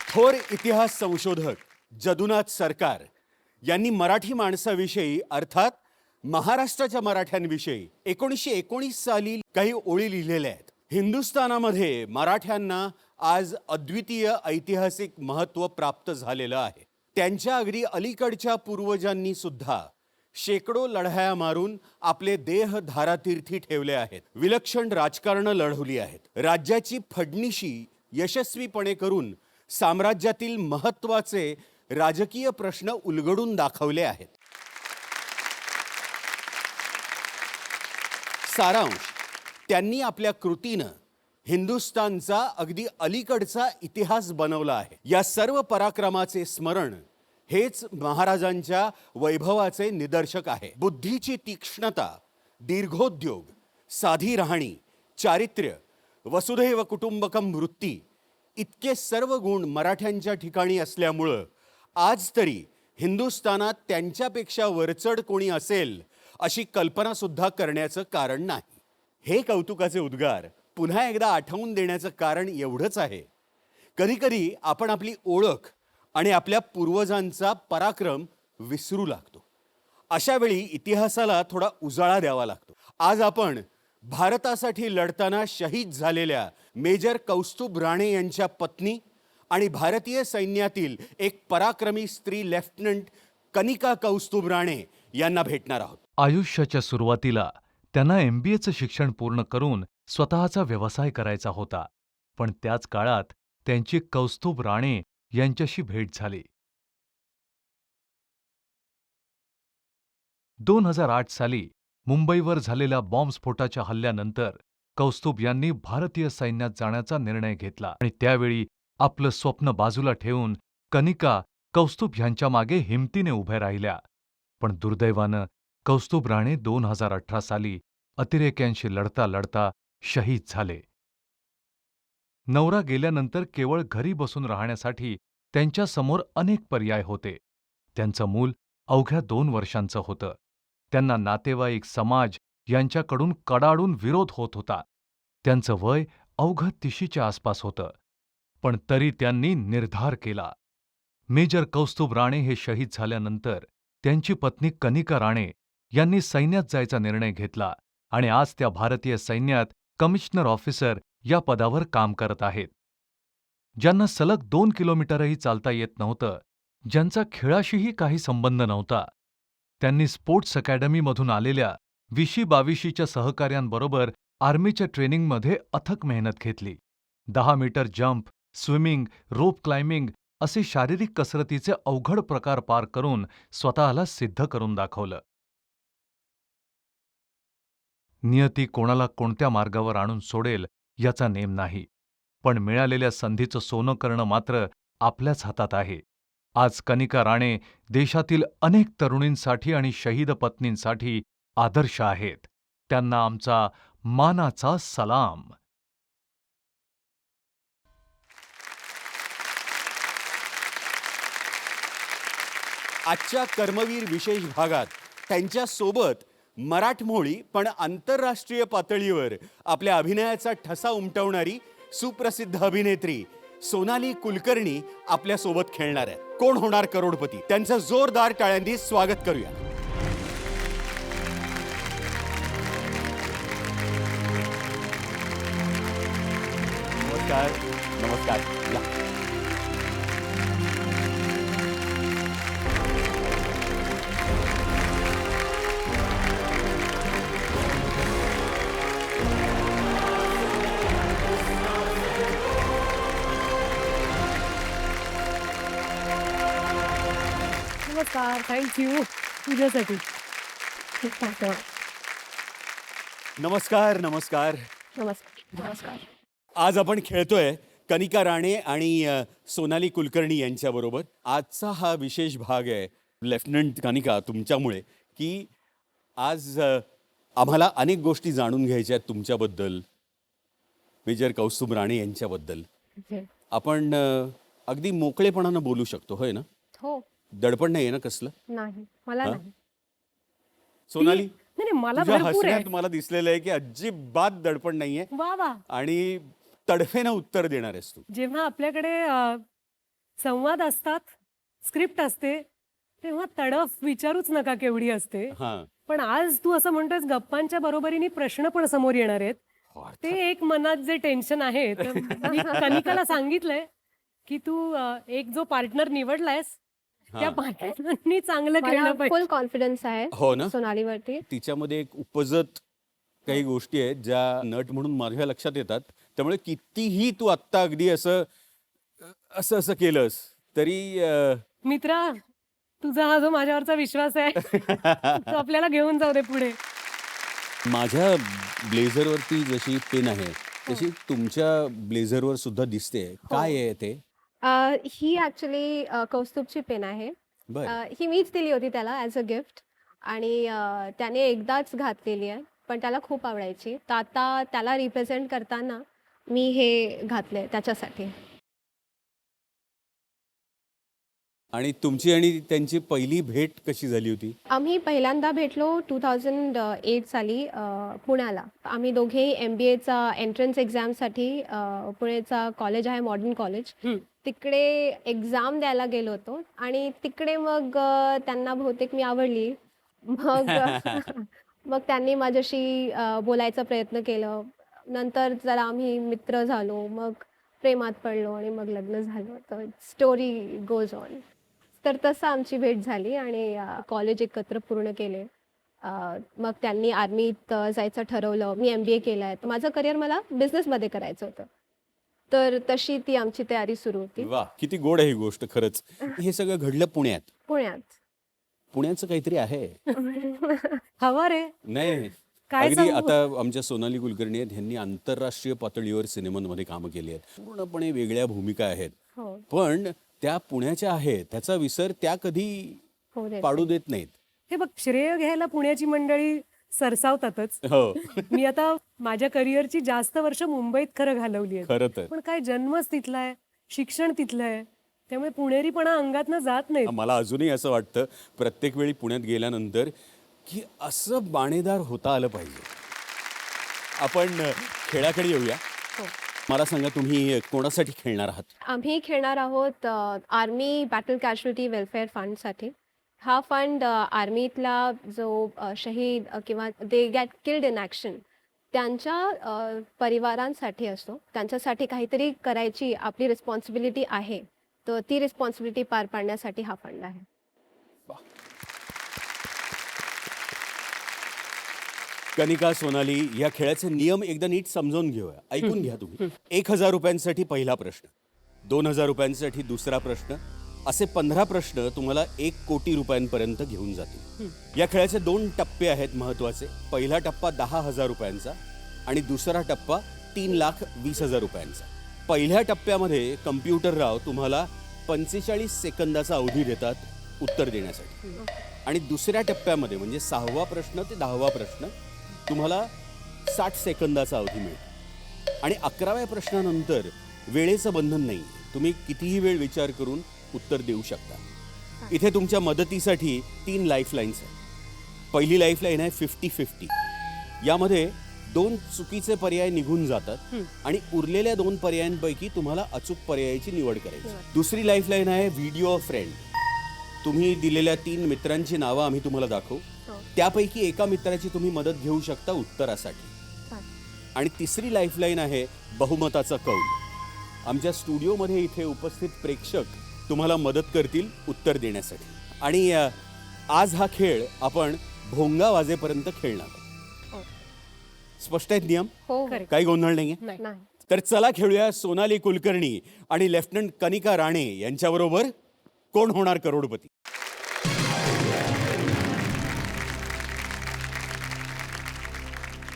थोर इतिहास संशोधक जदुनाथ सरकार यांनी मराठी माणसाविषयी अर्थात महाराष्ट्राच्या मराठ्यांविषयी 1919 साली काही ओळी लिहिलेल्या आहेत. हिंदुस्थानामध्ये मराठ्यांना आज अद्वितीय ऐतिहासिक महत्त्व प्राप्त झालेलं आहे. त्यांच्या अगदी अलीकडच्या पूर्वजांनी सुद्धा शेकडो लढाया मारून आपले देह धारातीर्थी ठेवले आहेत. विलक्षण राजकारण लढवली आहेत. राज्याची फडणीशी यशस्वीपणे करून साम्राज्यातील महत्त्वाचे राजकीय प्रश्न उलगडून दाखवले आहेत. सारांश, त्यांनी आपल्या कृतीनं हिंदुस्थानचा अगदी अलीकडचा इतिहास बनवला आहे. या सर्व पराक्रमाचे स्मरण हेच महाराजांच्या वैभवाचे निदर्शक आहे. बुद्धीची तीक्ष्णता, दीर्घोद्योग, साधी राहणी, चारित्र्य, वसुधैव कुटुंबकम वृत्ती इतके सर्व गुण मराठ्यांच्या ठिकाणी असल्यामुळं आज तरी हिंदुस्थानात त्यांच्यापेक्षा वरचढ कोणी असेल अशी कल्पना सुद्धा करण्याचं कारण नाही. हे कौतुकाचे उद्गार पुन्हा एकदा आठवून देण्याचं कारण एवढंच आहे, कधीकधी आपण आपली ओळख आणि आपल्या पूर्वजांचा पराक्रम विसरू लागतो. अशा वेळी इतिहासाला थोडा उजाळा द्यावा लागतो. आज आपण भारतासाठी लढताना शहीद झालेल्या मेजर कौस्तुभ राणे यांच्या पत्नी आणि भारतीय सैन्यातील एक पराक्रमी स्त्री लेफ्टनंट कनिका कौस्तुभ राणे यांना भेटणार आहोत. आयुष्याच्या सुरुवातीला त्यांना MBAचं शिक्षण पूर्ण करून स्वतःचा व्यवसाय करायचा होता. पण त्याच काळात त्यांची कौस्तुभ राणे यांच्याशी भेट झाली. 2008 साली मुंबईवर झालेल्या बॉम्बस्फोटाच्या हल्ल्यानंतर कौस्तुभ यांनी भारतीय सैन्यात जाण्याचा निर्णय घेतला आणि त्यावेळी आपलं स्वप्न बाजूला ठेवून कनिका कौस्तुभ यांच्या मागे हिमतीने उभ्या राहिल्या. पण दुर्दैवानं कौस्तुभ राणे 2018 साली अतिरेक्यांशी लढता लढता शहीद झाले. नवरा गेल्यानंतर केवळ घरी बसून राहण्यासाठी त्यांच्यासमोर अनेक पर्याय होते. त्यांचं मूल अवघ्या 2 वर्षांचं होतं. त्यांना नातेवाईक, समाज यांच्याकडून कडाडून विरोध होत होता. त्यांचं वय अवघं 30च्या आसपास होतं. पण तरी त्यांनी निर्धार केला. मेजर कौस्तुभ राणे हे शहीद झाल्यानंतर त्यांची पत्नी कनिका राणे यांनी सैन्यात जायचा निर्णय घेतला आणि आज त्या भारतीय सैन्यात कमिशनर ऑफिसर या पदावर काम करत आहेत. ज्यांना सलग 2 किलोमीटरही चालता येत नव्हतं, ज्यांचा खेळाशीही काही संबंध नव्हता, त्यांनी स्पोर्ट्स अकॅडमीमधून आलेल्या 20-22च्या सहकाऱ्यांबरोबर आर्मीच्या ट्रेनिंगमध्ये अथक मेहनत घेतली. 10 मीटर जंप, स्विमिंग, रोप क्लाइम्बिंग असे शारीरिक कसरतीचे अवघड प्रकार पार करून स्वतःला सिद्ध करून दाखवलं. नियती कोणाला कोणत्या मार्गावर आणून सोडेल याचा नेम नाही, पण मिळालेल्या संधीचं सोनं करणं मात्र आपल्याच हातात आहे. आज कनिका राणे देशातील अनेक तरुणींसाठी आणि शहीद पत्नींसाठी आदर्श आहेत. त्यांना आमचा मानाचा सलाम. आजच्या कर्मवीर विशेष भागात त्यांच्यासोबत मराठमोळी पण आंतरराष्ट्रीय पातळीवर आपल्या अभिनयाचा ठसा उमटवणारी सुप्रसिद्ध अभिनेत्री सोनाली कुलकर्णी आपल्यासोबत खेळणार आहे. कोण होणार करोडपती, त्यांचं जोरदार टाळ्यांनी स्वागत करूया. नमस्कार. नमस्कार. या. नमस्कार. थँक्यू तुझ्यासाठी. नमस्कार. नमस्कार. नमस्कार. आज आपण खेळतोय कनिका राणे आणि सोनाली कुलकर्णी यांच्याबरोबर. आजचा हा विशेष भाग आहे लेफ्टनंट कनिका तुमच्यामुळे, की आज आम्हाला अनेक गोष्टी जाणून घ्यायच्या आहेत तुमच्याबद्दल, मेजर कौस्तुभ राणे यांच्याबद्दल. आपण अगदी मोकळेपणानं बोलू शकतो, होय ना? हो. दडपण नाही आहे ना कसलं? नाही, मला नाही. सोनाली, नाही, मला तुझ्या भरपूर आहे. हसण्यात मला दिसलेलं आहे की अजिबात दडपण नाहीये वा वा. आणि तडफेनं उत्तर देणार आहेस तू. जेव्हा आपल्याकडे संवाद असतात, स्क्रिप्ट असते, तेव्हा तडफ विचारूच नका केवढी असते. हा पण आज तू असं म्हणतोयस गप्पांच्या बरोबरीने प्रश्न पण समोर येणार आहेत. ते एक मनात जे टेन्शन आहे तर मी कनिकाला सांगितलंय की तू एक जो पार्टनर निवडलायस त्या पार्टनरनी चांगलं मला केलं पाहिजे. फुल कॉन्फिडन्स आहे हो ना सोनालीवरती. तिच्यामध्ये एक उपजत काही गोष्टी आहेत ज्या नट म्हणून माझ्या लक्षात येतात. त्यामुळे कितीही तू आत्ता अगदी असं असं असं केलंस तरी मित्रा, तुझा हा जो माझ्यावरचा विश्वास आहे तो आपल्याला घेऊन जाऊ दे पुढे. माझ्या ब्लेझरवरती जशी पिन आहे तशी तुमच्या ब्लेझरवर सुद्धा दिसते. काय आहे ते? ही ॲक्च्युली कौस्तुभची पेन आहे. बर ही मीच दिली होती त्याला ॲज अ गिफ्ट आणि त्याने एकदाच घातलेली आहे पण त्याला खूप आवडायची. तर आता त्याला रिप्रेझेंट करताना मी हे घातले त्याच्यासाठी. आणि तुमची आणि त्यांची पहिली भेट कशी झाली होती? आम्ही पहिल्यांदा भेटलो 2008 साली पुण्याला. आम्ही दोघेही MBAचा एंट्रन्स एक्झामसाठी पुणेचा कॉलेज आहे मॉडर्न कॉलेज, तिकडे एक्झाम द्यायला गेलो होतो आणि तिकडे मग त्यांना बहुतेक मी आवडली. मग मग त्यांनी माझ्याशी बोलायचा प्रयत्न केलं. नंतर जरा आम्ही मित्र झालो, मग प्रेमात पडलो आणि मग लग्न झालं. तर स्टोरी गोज ऑन. तर तसं आमची भेट झाली आणि कॉलेज एकत्र पूर्ण केले. मग त्यांनी आर्मीत जायचं ठरवलं. मी MBA केलं आहे, तर माझं करिअर मला बिझनेसमध्ये करायचं होतं. तर तशी ती आमची तयारी सुरू होती. वा, किती गोड आहे ही गोष्ट खरंच. हे सगळं घडलं पुण्यात. पुण्यात. पुण्याचं काहीतरी आहे. हवं रे. नाही काय अगदी सांगू? आता आमच्या सोनाली कुलकर्णी आहेत, ह्यांनी आंतरराष्ट्रीय पातळीवर सिनेमांमध्ये कामं केली आहेत. पूर्णपणे वेगळ्या भूमिका आहेत. हो पण त्या पुण्याच्या आहेत त्याचा विसर त्या कधी हो देत. पाडू देत नाहीत. हे बघ, श्रेय घ्यायला पुण्याची मंडळी सरसावतातच. हो मी आता माझ्या करिअरची जास्त वर्ष मुंबईत खरं घालवली आहेत. खरं तर पण काय जन्मच तिथला आहे, शिक्षण तिथलं आहे, त्यामुळे पुणेरीपणा अंगातनं जात नाही. मला अजूनही असं वाटतं प्रत्येक वेळी पुण्यात गेल्यानंतर की असं बाणेदार होता आलं पाहिजे. आपण खेळाकडे येऊया. हो. मला सांगा तुम्ही कोणासाठी खेळणार आहात? आम्ही खेळणार आहोत आर्मी बॅटल कॅज्युअल्टी वेलफेअर फंडसाठी. हा फंड आर्मीतला जो शहीद किंवा they get killed in action त्यांच्या परिवारांसाठी असतो. त्यांच्यासाठी काहीतरी करायची आपली रिस्पॉन्सिबिलिटी आहे, तर ती रिस्पॉन्सिबिलिटी पार पाडण्यासाठी हा फंड आहे. कनिका, सोनाली, या खेळाचे नियम एकदा नीट समजावून घेऊया. ऐकून घ्या तुम्ही. 1,000 रुपयांसाठी पहिला प्रश्न, 2,000 रुपयांसाठी दुसरा प्रश्न, असे 15 प्रश्न तुम्हाला 1 कोटी रुपयांपर्यंत घेऊन जातील. या खेळाचे 2 टप्पे आहेत महत्वाचे. पहिला टप्पा 10,000 रुपयांचा आणि दुसरा टप्पा 3,20,000 रुपयांचा. पहिल्या टप्प्यामध्ये कम्प्युटरराव तुम्हाला 45 सेकंदाचा अवधी देतात उत्तर देण्यासाठी आणि दुसऱ्या टप्प्यामध्ये म्हणजे 6वा प्रश्न ते 10वा प्रश्न तुम्हाला 60 सेकंदाचा अवधी मिळतो. आणि 11व्या प्रश्नानंतर वेळेचं बंधन नाही. तुम्ही कितीही वेळ विचार करून उत्तर देऊ शकता. इथे तुमच्या मदतीसाठी 3 लाईफलाईन्स आहेत. पहिली लाईफलाईन आहे 50-50. यामध्ये 2 चुकीचे पर्याय निघून जातात आणि उरलेल्या 2 पर्यायांपैकी तुम्हाला अचूक पर्यायाची निवड करायची. दुसरी लाईफलाईन आहे व्हिडिओ फ्रेंड. तुम्ही दिलेल्या 3 मित्रांची नावं आम्ही तुम्हाला दाखवू. त्यापैकी एका मित्राची तुम्ही मदत घेऊ शकता उत्तरासाठी. आणि तिसरी लाईफलाईन आहे बहुमताचा कौल. आमच्या स्टुडिओमध्ये इथे उपस्थित प्रेक्षक तुम्हाला मदत करतील उत्तर देण्यासाठी. आणि आज हा खेळ आपण भोंगा वाजेपर्यंत खेळणार आहोत. स्पष्ट आहेत नियम? हो Correct. काही गोंधळ नाहीये? नाही. नाही. तर चला खेळूया. सोनाली कुलकर्णी आणि लेफ्टनंट कनिका राणे यांच्याबरोबर कोण होणार करोडपती.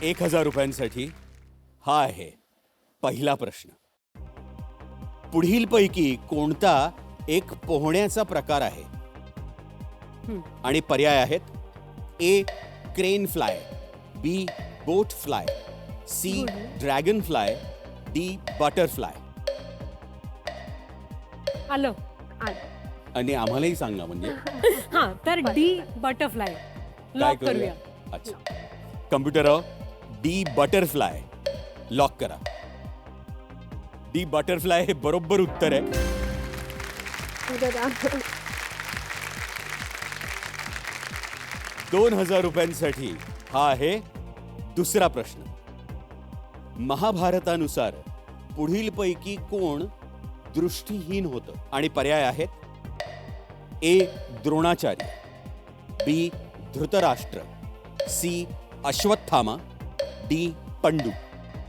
₹1,000 हा आहे पहिला प्रश्न. पुढीलपैकी कोणता एक पोहण्याचा प्रकार आहे? आणि पर्याय आहेत: A. Crane fly, B. Boat fly, C. Dragon fly, D. Butterfly. आलं. आणि आम्हालाही सांगा म्हणजे हा, तर डी बटरफ्लाय काय लॉक करूया? करूया. अच्छा, कम्प्युटर D. बटरफ्लाय लॉक करा. D. बटरफ्लाय हे बरोबर उत्तर आहे. ₹2000 हा आहे दुसरा प्रश्न. महाभारतानुसार पुढीलपैकी कोण दृष्टीहीन होतं? आणि पर्याय आहेत ए द्रोणाचार्य, बी धृतराष्ट्र, सी अश्वत्थामा, डी पंडू.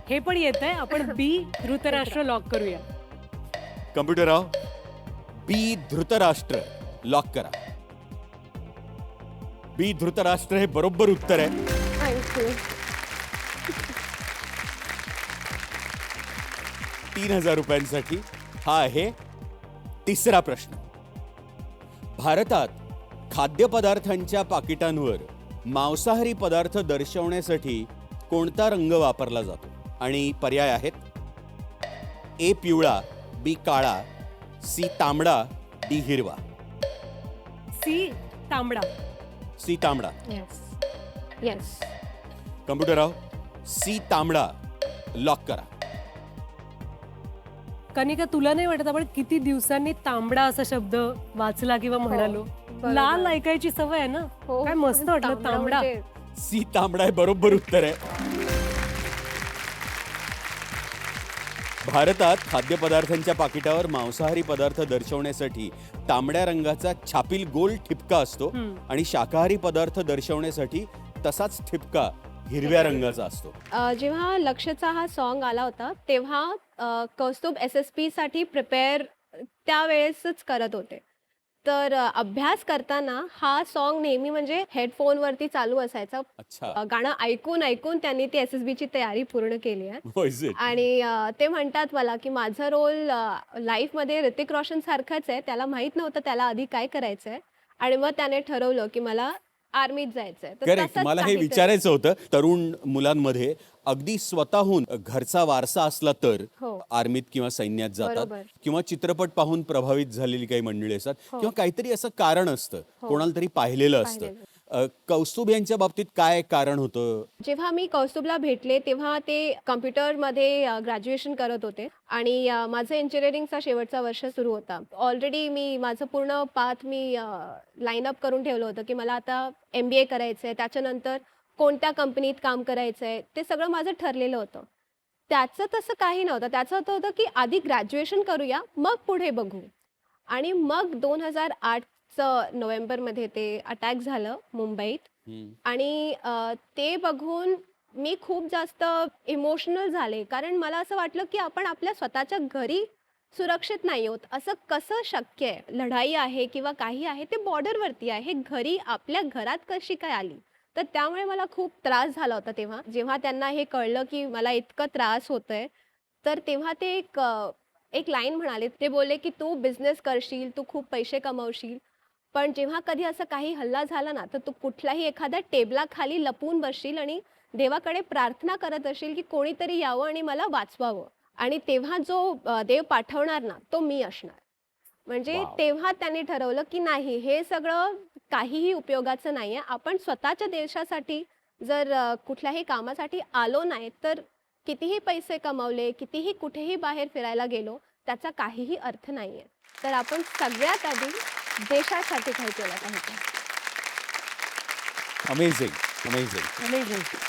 हे पण येत आहे, आपण बी धृतराष्ट्र लॉक करूया. कम्प्युटरराव, बी धृतराष्ट्र लॉक करा. बी धृतराष्ट्र हे बरोबर उत्तर आहे. थँक्यू. ₹3000 हा आहे तिसरा प्रश्न. भारतात खाद्यपदार्थांच्या पाकिटांवर मांसाहारी पदार्थ दर्शवण्यासाठी कोणता रंग वापरला जातो? आणि पर्याय आहेत ए पिवळा, बी काळा, सी तांबडा, डी हिरवा. सी तांबडा. सी तांबडा. Yes yes. कम्प्युटरराव, सी तांबडा लॉक करा. कनिका, तुला नाही वाटत आपण किती दिवसांनी तांबडा असा शब्द वाचला किंवा म्हणालो? बरोबर. लाल ऐकायची सवय आहे ना. हो, काय मस्त वाटलं तांबडा. म्हणजे सी तांबडा हे बरोबर उत्तर आहे. भारतात खाद्यपदार्थांच्या पाकिटावर मांसाहारी पदार्थ दर्शवण्यासाठी तांबड्या रंगाचा छापील गोल ठिपका असतो आणि शाकाहारी पदार्थ दर्शवण्यासाठी तसाच ठिपका हिरव्या रंगाचा असतो. जेव्हा लक्ष्यचा हा सॉन्ग आला होता तेव्हा कौस्तुभ SSP साठी प्रिपेअर त्यावेळेसच करत होते. तर अभ्यास करताना हा सॉन्ग नेहमी म्हणजे हेडफोनवरती चालू असायचा. अच्छा. गाणं ऐकून ऐकून त्यांनी ती SSBची तयारी पूर्ण केली आहे. What is it? आणि ते म्हणतात मला की माझा रोल लाईफमध्ये ऋतिक रोशन सारखाच आहे. त्याला माहित नव्हतं त्याला आधी काय करायचंय आणि मग त्याने ठरवलं की मला आर्मीत जायचंय. तर करेक्ट. तसंच मला हे काहीतरी. विचारायचं होतं, तरुण मुलांमध्ये अगदी स्वतःहून घरचा वारसा असला तर हो. आर्मीत किंवा सैन्यात जातात, बरोबर. किंवा चित्रपट पाहून प्रभावित झालेली काही मंडळी असतात, किंवा काहीतरी असं कारण असतं, हो. कोणाला तरी पाहिलेलं असतं. पाहिलेलं. कौस्तुभ यांच्या बाबतीत काय कारण होतं? जेव्हा मी कौस्तुभला भेटले तेव्हा ते कम्प्युटरमध्ये ग्रॅज्युएशन करत होते आणि माझं इंजिनिअरिंगचा शेवटचा वर्ष सुरू होता. ऑलरेडी मी माझं पूर्ण पाथ मी लाईन अप करून ठेवलं होतं की मला आता MBA करायचं आहे, त्याच्यानंतर कोणत्या कंपनीत काम करायचं आहे, ते सगळं माझं ठरलेलं होतं. त्याचं तसं काही नव्हतं. त्याचं असं होतं की आधी ग्रॅज्युएशन करूया, मग पुढे बघू. आणि मग 2008चं नोव्हेंबरमध्ये ते अटॅक झालं मुंबईत. आणि ते बघून मी खूप जास्त इमोशनल झाले, कारण मला असं वाटलं की आपण आपल्या स्वतःच्या घरी सुरक्षित नाही आहोत. असं कसं शक्य आहे? लढाई आहे किंवा काही आहे ते बॉर्डरवरती आहे, घरी आपल्या घरात कशी काय आली? तर त्यामुळे मला खूप त्रास झाला होता तेव्हा. जेव्हा त्यांना हे कळलं की मला इतकं त्रास होतोय, तर तेव्हा ते एक लाईन म्हणाले. ते बोलले की तू बिझनेस करशील, तू खूप पैसे कमवशील, पण जेव्हा कधी असं काही हल्ला झाला ना, तर तू कुठल्याही एखाद्या टेबलाखाली लपून बसशील आणि देवाकडे प्रार्थना करत असशील की कोणीतरी यावं आणि मला वाचवावं, आणि तेव्हा जो देव पाठवणार ना, तो मी असणार. म्हणजे वाव. तेव्हा त्यांनी ठरवलं की नाही, हे सगळं काहीही उपयोगाचं नाही आहे. आपण स्वतःच्या देशासाठी जर कुठल्याही कामासाठी आलो नाही, तर कितीही पैसे कमावले, कितीही कुठेही बाहेर फिरायला गेलो, त्याचा काहीही अर्थ नाही आहे. तर आपण सगळ्यात आधी देशासाठी काही केलं पाहिजे. Amazing, amazing. Amazing.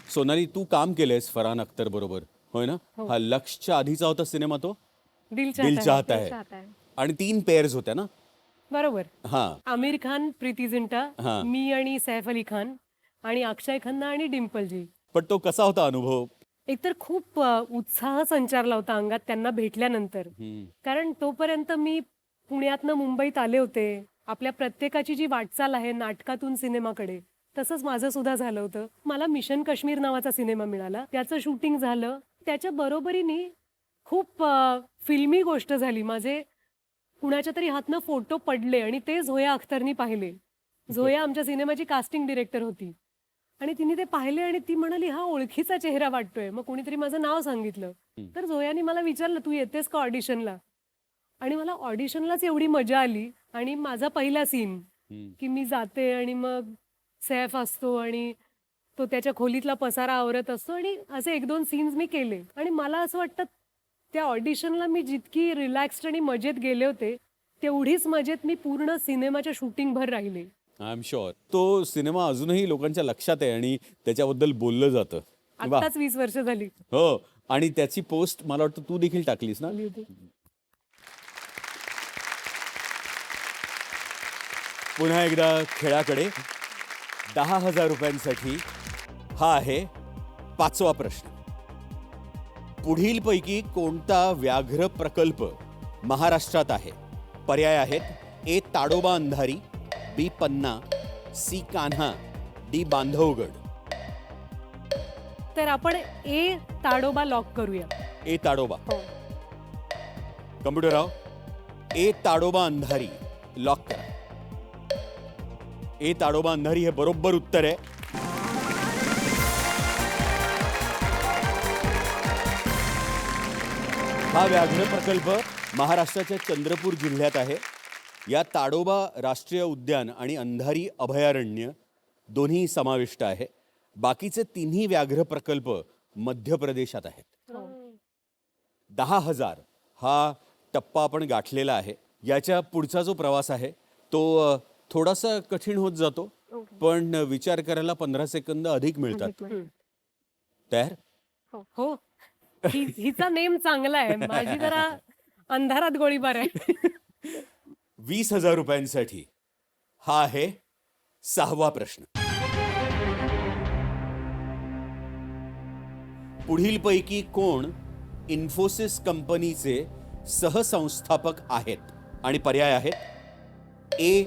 सोनाली, तू काम केलंयस फरहान अख्तर बरोबर, होय ना? हा लक्ष्यच्या आधीचा होता सिनेमा तो दिल दिल चाहता है. चाहता चाहता है. है. आणि 3 पेअर्स होत्या ना? बरोबर. हा. आमिर खान, प्रीती जिंटा, हां. मी आणि सैफ अली खान, आणि अक्षय खन्ना आणि डिम्पलजी. पण तो कसा होता अनुभव? एकतर खूप उत्साह संचारला होता अंगात त्यांना भेटल्यानंतर. कारण तोपर्यंत मी पुण्यातनं मुंबईत आले होते. आपल्या प्रत्येकाची जी वाटचाल आहे नाटकातून सिनेमाकडे, तसंच माझं सुद्धा झालं होतं. मला मिशन काश्मीर नावाचा सिनेमा मिळाला, त्याचं शूटिंग झालं. त्याच्या बरोबरीने खूप फिल्मी गोष्ट झाली. माझे कुणाच्या तरी हातनं फोटो पडले आणि ते झोया अख्तरनी पाहिले. झोया आमच्या सिनेमाची कास्टिंग डिरेक्टर होती आणि तिने ते पाहिले आणि ती म्हणाली, हा ओळखीचा चेहरा वाटतोय. मग कोणीतरी माझं नाव सांगितलं. तर झोयानी मला विचारलं, तू येतेस का ऑडिशनला? आणि मला ऑडिशनलाच एवढी मजा आली. आणि माझा पहिला सीन की मी जाते आणि मग सैफ असतो आणि तो त्याच्या खोलीतला पसारा आवरत असतो आणि असे 1-2 सीन्स मी केले आणि मला असं वाटतं त्या ऑडिशनला मी जितकी रिलॅक्स्ड आणि मजेत गेले होते तेवढीच मजेत मी पूर्ण सिनेमाच्या शूटिंग भर राहिले. आय एम शुअर तो सिनेमा अजूनही लोकांच्या लक्षात आहे आणि त्याच्याबद्दल बोललं जातं. वा. आत्ताच 20 वर्ष झाली. हो आणि त्याची पोस्ट मला वाटतं तू देखील टाकलीस ना. पुन्हा एकदा खेळाकडे 10,000 रुपयांसाठी हा आहे 5वा प्रश्न. पुढीलपैकी कोणता व्याघ्र प्रकल्प महाराष्ट्रात आहे? पर्याय आहेत ए ताडोबा अंधारी, बी पन्ना, सी कान्हा, डी बांधवगड. तर आपण ए ताडोबा लॉक करूया. ए ताडोबा. हो. कम्प्युटरराव ए ताडोबा अंधारी लॉक करा. ए ताडोबा अंधारी हे बरोबर उत्तर आहे. हा व्याघ्र प्रकल्प महाराष्ट्राच्या चंद्रपूर जिल्ह्यात आहे. या ताडोबा राष्ट्रीय उद्यान आणि अंधारी अभयारण्य दोन्ही समाविष्ट आहे. बाकीचे तिन्ही व्याघ्र प्रकल्प मध्य प्रदेशात आहेत. 10,000 हा टप्पा आपण गाठलेला आहे. याच्या पुढचा जो प्रवास आहे तो थोडासा कठीण होत जातो, पण विचार करायला 15 सेकंद अधिक मिळतात. तयार? हो. हिचा नेम चांगला आहे. माझी जरा अंधारात गोळीबार आहे. 20,000 रुपयांसाठी हा आहे 6वा प्रश्न. पुढीलपैकी कोण इन्फोसिस कंपनीचे सहसंस्थापक आहेत? आणि पर्याय आहेत ए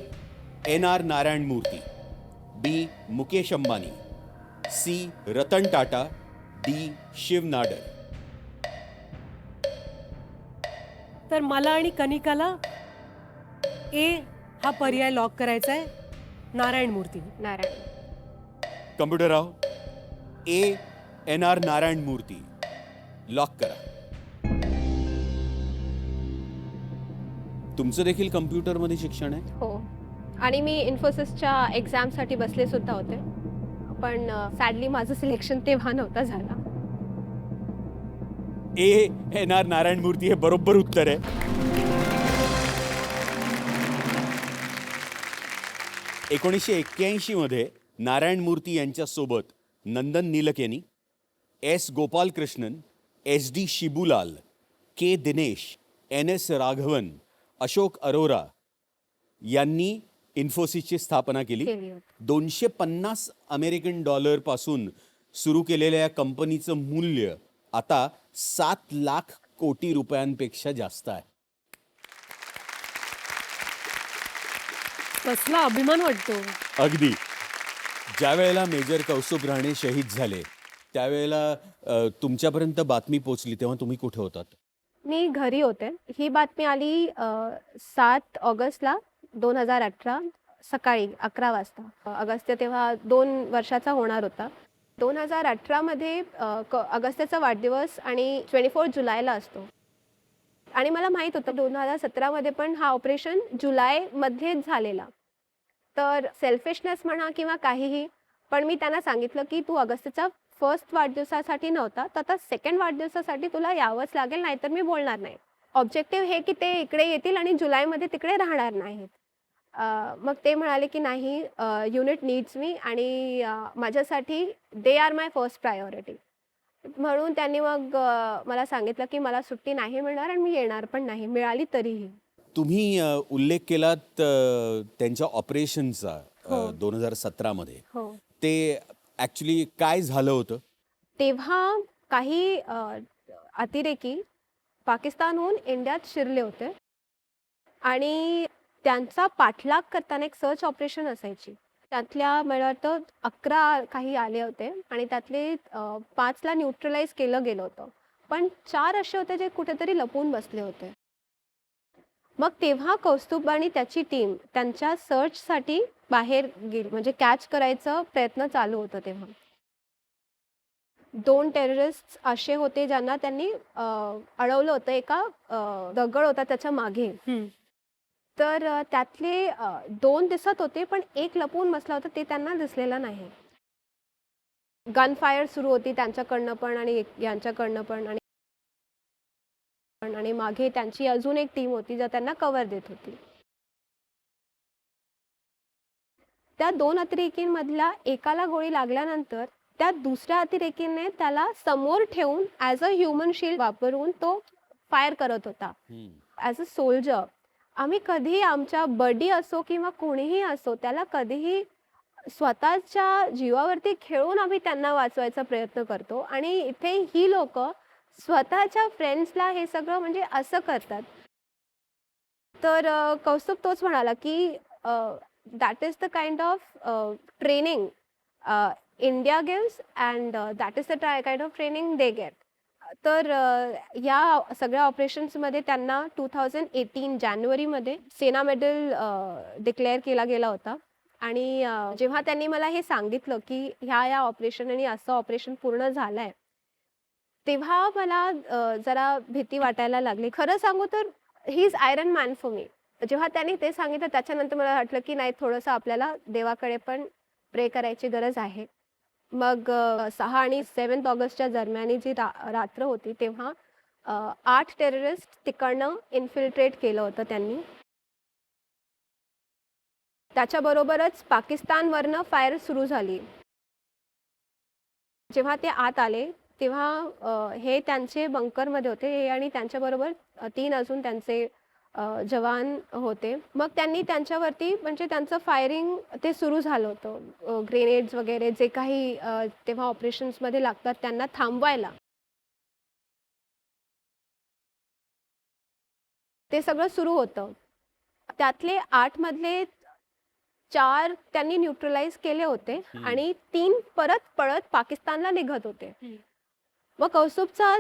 NR नारायण मूर्ती, बी मुकेश अंबानी, सी रतन टाटा, डी शिव नाडर. तर मला आणि कनिकाला ए हा पर्याय लॉक करायचा आहे. नारायण मूर्ती. नारायण. कम्प्युटरराव ए NR नारायण मूर्ती लॉक करा. तुमचं देखील कम्प्युटरमध्ये शिक्षण आहे? हो. आणि मी इन्फोसिसच्या एक्झामसाठी बसले सुद्धा होते, पण सॅडली माझं सिलेक्शन तेव्हा नव्हता झाला. ए NR नारायण मूर्ती हे बरोबर उत्तर आहे. 1981 मध्ये नारायण मूर्ती यांच्यासोबत नंदन नीलकेनी, एस गोपालकृष्णन, SD शिबूलाल, के दिनेश, NS राघवन, अशोक अरोरा यांनी इन्फोसिसची स्थापना केली. केली होती. 250 अमेरिकन डॉलर पासून सुरू केलेल्या या कंपनीचं मूल्य आता 7 लाख कोटी रुपयांपेक्षा जास्त आहे. कसला अभिमान वाटतो. अगदी. ज्या वेळेला मेजर कौस्तुभ राणे शहीद झाले त्यावेळेला तुमच्यापर्यंत बातमी पोचली तेव्हा तुम्ही कुठे होतात? मी घरी होते. ही बातमी आली 7 ऑगस्टला 2018 सकाळी 11 वाजता. अगस्त्य तेव्हा 2 वर्षाचा होणार होता. 2018 मध्ये अगस्त्याचा वाढदिवस आणि 24 जुलैला असतो. आणि मला माहीत होतं 2017 मध्ये पण हा ऑपरेशन जुलैमध्येच झालेला. तर सेल्फिशनेस म्हणा किंवा काहीही, पण मी त्यांना सांगितलं की तू अगस्त्याचा फर्स्ट वाढदिवसासाठी नव्हता, तर आता सेकंड वाढदिवसासाठी तुला यावंच लागेल, नाहीतर मी बोलणार नाही. ऑब्जेक्टिव्ह हे की ते इकडे येतील आणि जुलैमध्ये तिकडे राहणार नाहीत. मग ते म्हणाले की नाही, युनिट नीड्स मी आणि माझ्यासाठी they are my first priority. म्हणून त्यांनी मग मला सांगितलं की मला सुट्टी नाही मिळणार आणि मी येणार पण नाही, मिळाली तरीही. तुम्ही उल्लेख केलात त्यांच्या ऑपरेशनचा 2017 मध्ये. हो. ते ॲक्च्युली काय झालं होतं? तेव्हा काही अतिरेकी पाकिस्तानहून इंडियात शिरले होते आणि त्यांचा पाठलाग करताना एक सर्च ऑपरेशन असायची. त्यातल्या मला वाटतं 11 काही आले होते आणि त्यातले 5ला न्यूट्रलाइज केलं गेलं होतं, पण 4 असे होते जे कुठेतरी लपून बसले होते. मग तेव्हा कौस्तुभ आणि त्याची टीम त्यांच्या सर्चसाठी बाहेर गेली, म्हणजे कॅच करायचा प्रयत्न चालू होता. तेव्हा 2 टेररिस्ट असे होते ज्यांना त्यांनी अडवलं होतं. एका दगड होता त्याच्या मागे. तर त्यातले 2 दिसत होते, पण एक लपून बसला होता, ते त्यांना दिसलेला नाही. गन फायर सुरू होती त्यांच्याकडनं पण आणि यांच्याकडनं पण, आणि मागे त्यांची अजून एक टीम होती जी त्यांना कव्हर देत होती. त्या 2 अतिरेकींमधल्या एकाला गोळी लागल्यानंतर त्या दुसऱ्या अतिरेकीने त्याला समोर ठेवून ॲज अ ह्युमन शिल्ड वापरून तो फायर करत होता. ॲज अ सोल्जर आम्ही कधीही आमच्या बडी असो किंवा कोणीही असो त्याला कधीही स्वतःच्या जीवावरती खेळून आम्ही त्यांना वाचवायचा प्रयत्न करतो, आणि इथे ही लोक स्वतःच्या फ्रेंड्सला हे सगळं म्हणजे असं करतात. तर कौस्तुभ तोच म्हणाला की that is the kind of training India gives and that is the kind of training they get. तर या सगळ्या ऑपरेशन्समध्ये त्यांना 2018 जानेवारीमध्ये सेना मेडल डिक्लेअर केला गेला होता. आणि जेव्हा त्यांनी मला हे सांगितलं की ह्या ऑपरेशन आणि असं ऑपरेशन पूर्ण झालं आहे, तेव्हा मला जरा भीती वाटायला लागली. खरं सांगू तर he is iron man for me. जेव्हा त्यांनी ते सांगितलं त्याच्यानंतर मला वाटलं की नाही, थोडंसं आपल्याला देवाकडे पण प्रे करायची गरज आहे. मग 6 आणि 7 ऑगस्टच्या दरम्यान जी रात्र होती तेव्हा 8 टेररिस्ट तिकडनं इन्फिल्ट्रेट केलं होतं त्यांनी. त्याच्याबरोबरच पाकिस्तानवरनं फायर सुरू झाली. जेव्हा ते आत आले तेव्हा हे त्यांचे बंकरमध्ये होते, हे आणि त्यांच्याबरोबर 3 अजून त्यांचे जवान होते. मग त्यांनी त्यांच्यावरती म्हणजे त्यांचं फायरिंग ते सुरू झालं होतं. ग्रेनेड्स वगैरे जे काही तेव्हा ऑपरेशन्समध्ये लागतात त्यांना थांबवायला, ते सगळं सुरू होतं. त्यातले 8 मधले 4 त्यांनी न्यूट्रलाइज केले होते आणि 3 परत पळत पाकिस्तानला निघत होते. मग कौस्तुभचा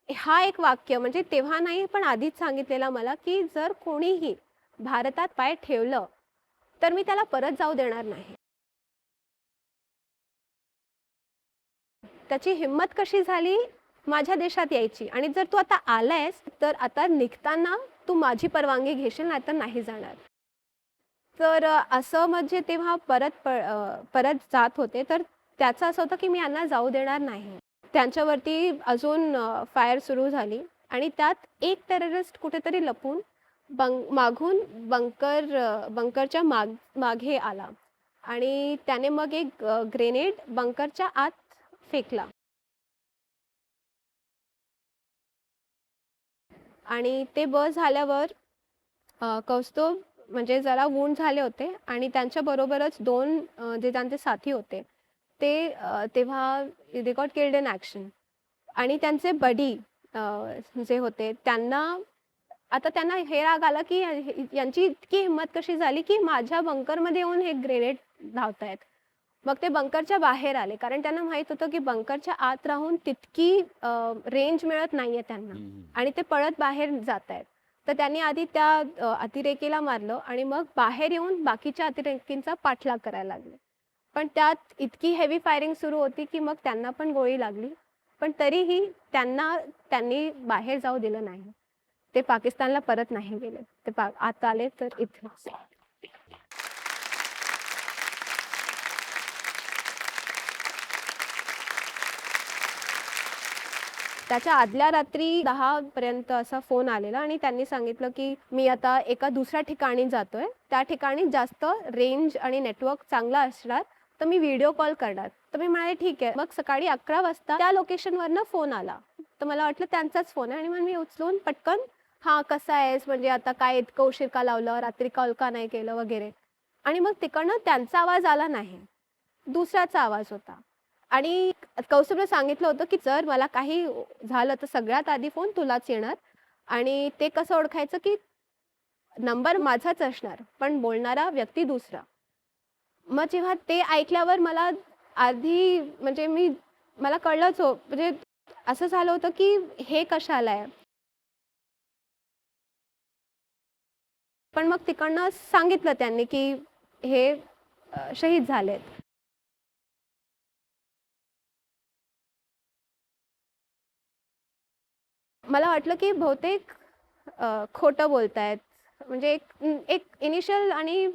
हा एक वाक्य म्हणजे तेव्हा नाही पण आधीच सांगितलेला मला की जर कोणीही भारतात पाय ठेवलं तर मी त्याला परत जाऊ देणार नाही. त्याची हिंमत कशी झाली माझ्या देशात यायची, आणि जर तू आता आलायस तर आता निघताना तू माझी परवानगी घेशील, नाहीतर नाही जाणार. तर असं म्हणजे तेव्हा परत जात होते, तर त्याचं असं होतं की मी यांना जाऊ देणार नाही. त्यांच्यावरती अजून फायर सुरू झाली आणि त्यात एक टेररिस्ट कुठेतरी लपून मागून बंकरच्या मागे आला आणि त्याने मग एक ग्रेनेड बंकरच्या आत फेकला. आणि ते बस झाल्यावर कौस्तुभ म्हणजे जरा वूंड झाले होते आणि त्यांच्याबरोबरच 2 जे त्यांचे साथी होते ते तेव्हा they got killed in action. आणि त्यांचे बडी जे होते त्यांना हे राग आला की यांची इतकी हिंमत कशी झाली की माझ्या बंकरमध्ये येऊन हे ग्रेनेड धावतायत. मग ते बंकरच्या बाहेर आले, कारण त्यांना माहीत होतं की बंकरच्या आत राहून तितकी रेंज मिळत नाहीये त्यांना आणि ते पळत बाहेर जात आहेत. तर त्यांनी आधी त्या अतिरेकीला मारलं आणि मग बाहेर येऊन बाकीच्या अतिरेकींचा पाठलाग करायला लागले. पण त्यात इतकी हेवी फायरिंग सुरू होती की मग त्यांना पण गोळी लागली, पण तरीही त्यांनी बाहेर जाऊ दिलं नाही. ते पाकिस्तानला परत नाही गेले, ते आत आले तर इथे. त्याच्या आदल्या रात्री 10 पर्यंत असा फोन आलेला आणि त्यांनी सांगितलं की मी आता एका दुसऱ्या ठिकाणी जातोय, त्या ठिकाणी जास्त रेंज आणि नेटवर्क चांगला असणार, तर मी व्हिडिओ कॉल करणार. तर मी म्हणाले ठीक आहे. मग सकाळी 11 वाजता त्या लोकेशनवरनं फोन आला, तर मला वाटलं त्यांचाच फोन आहे आणि मग मी उचलून पटकन हां कसा आहेस, म्हणजे आता काय इतकं उशीर का लावलं, रात्री कॉल का नाही केलं वगैरे. आणि मग तिकडनं त्यांचा आवाज आला नाही, दुसऱ्याचा आवाज होता. आणि कौस्तुभने सांगितलं होतं की जर मला काही झालं तर सगळ्यात आधी फोन तुलाच येणार, आणि ते कसं ओळखायचं की नंबर माझाच असणार पण बोलणारा व्यक्ती दुसरा. मग जेव्हा ते ऐकल्यावर मला आधी म्हणजे मला कळलंच म्हणजे असं झालं होतं की हे कशाला आहे. पण मग तिकडनं सांगितलं त्यांनी की हे शहीद झालेत. मला वाटलं की बहुतेक खोटं बोलतायत. म्हणजे एक इनिशियल आणि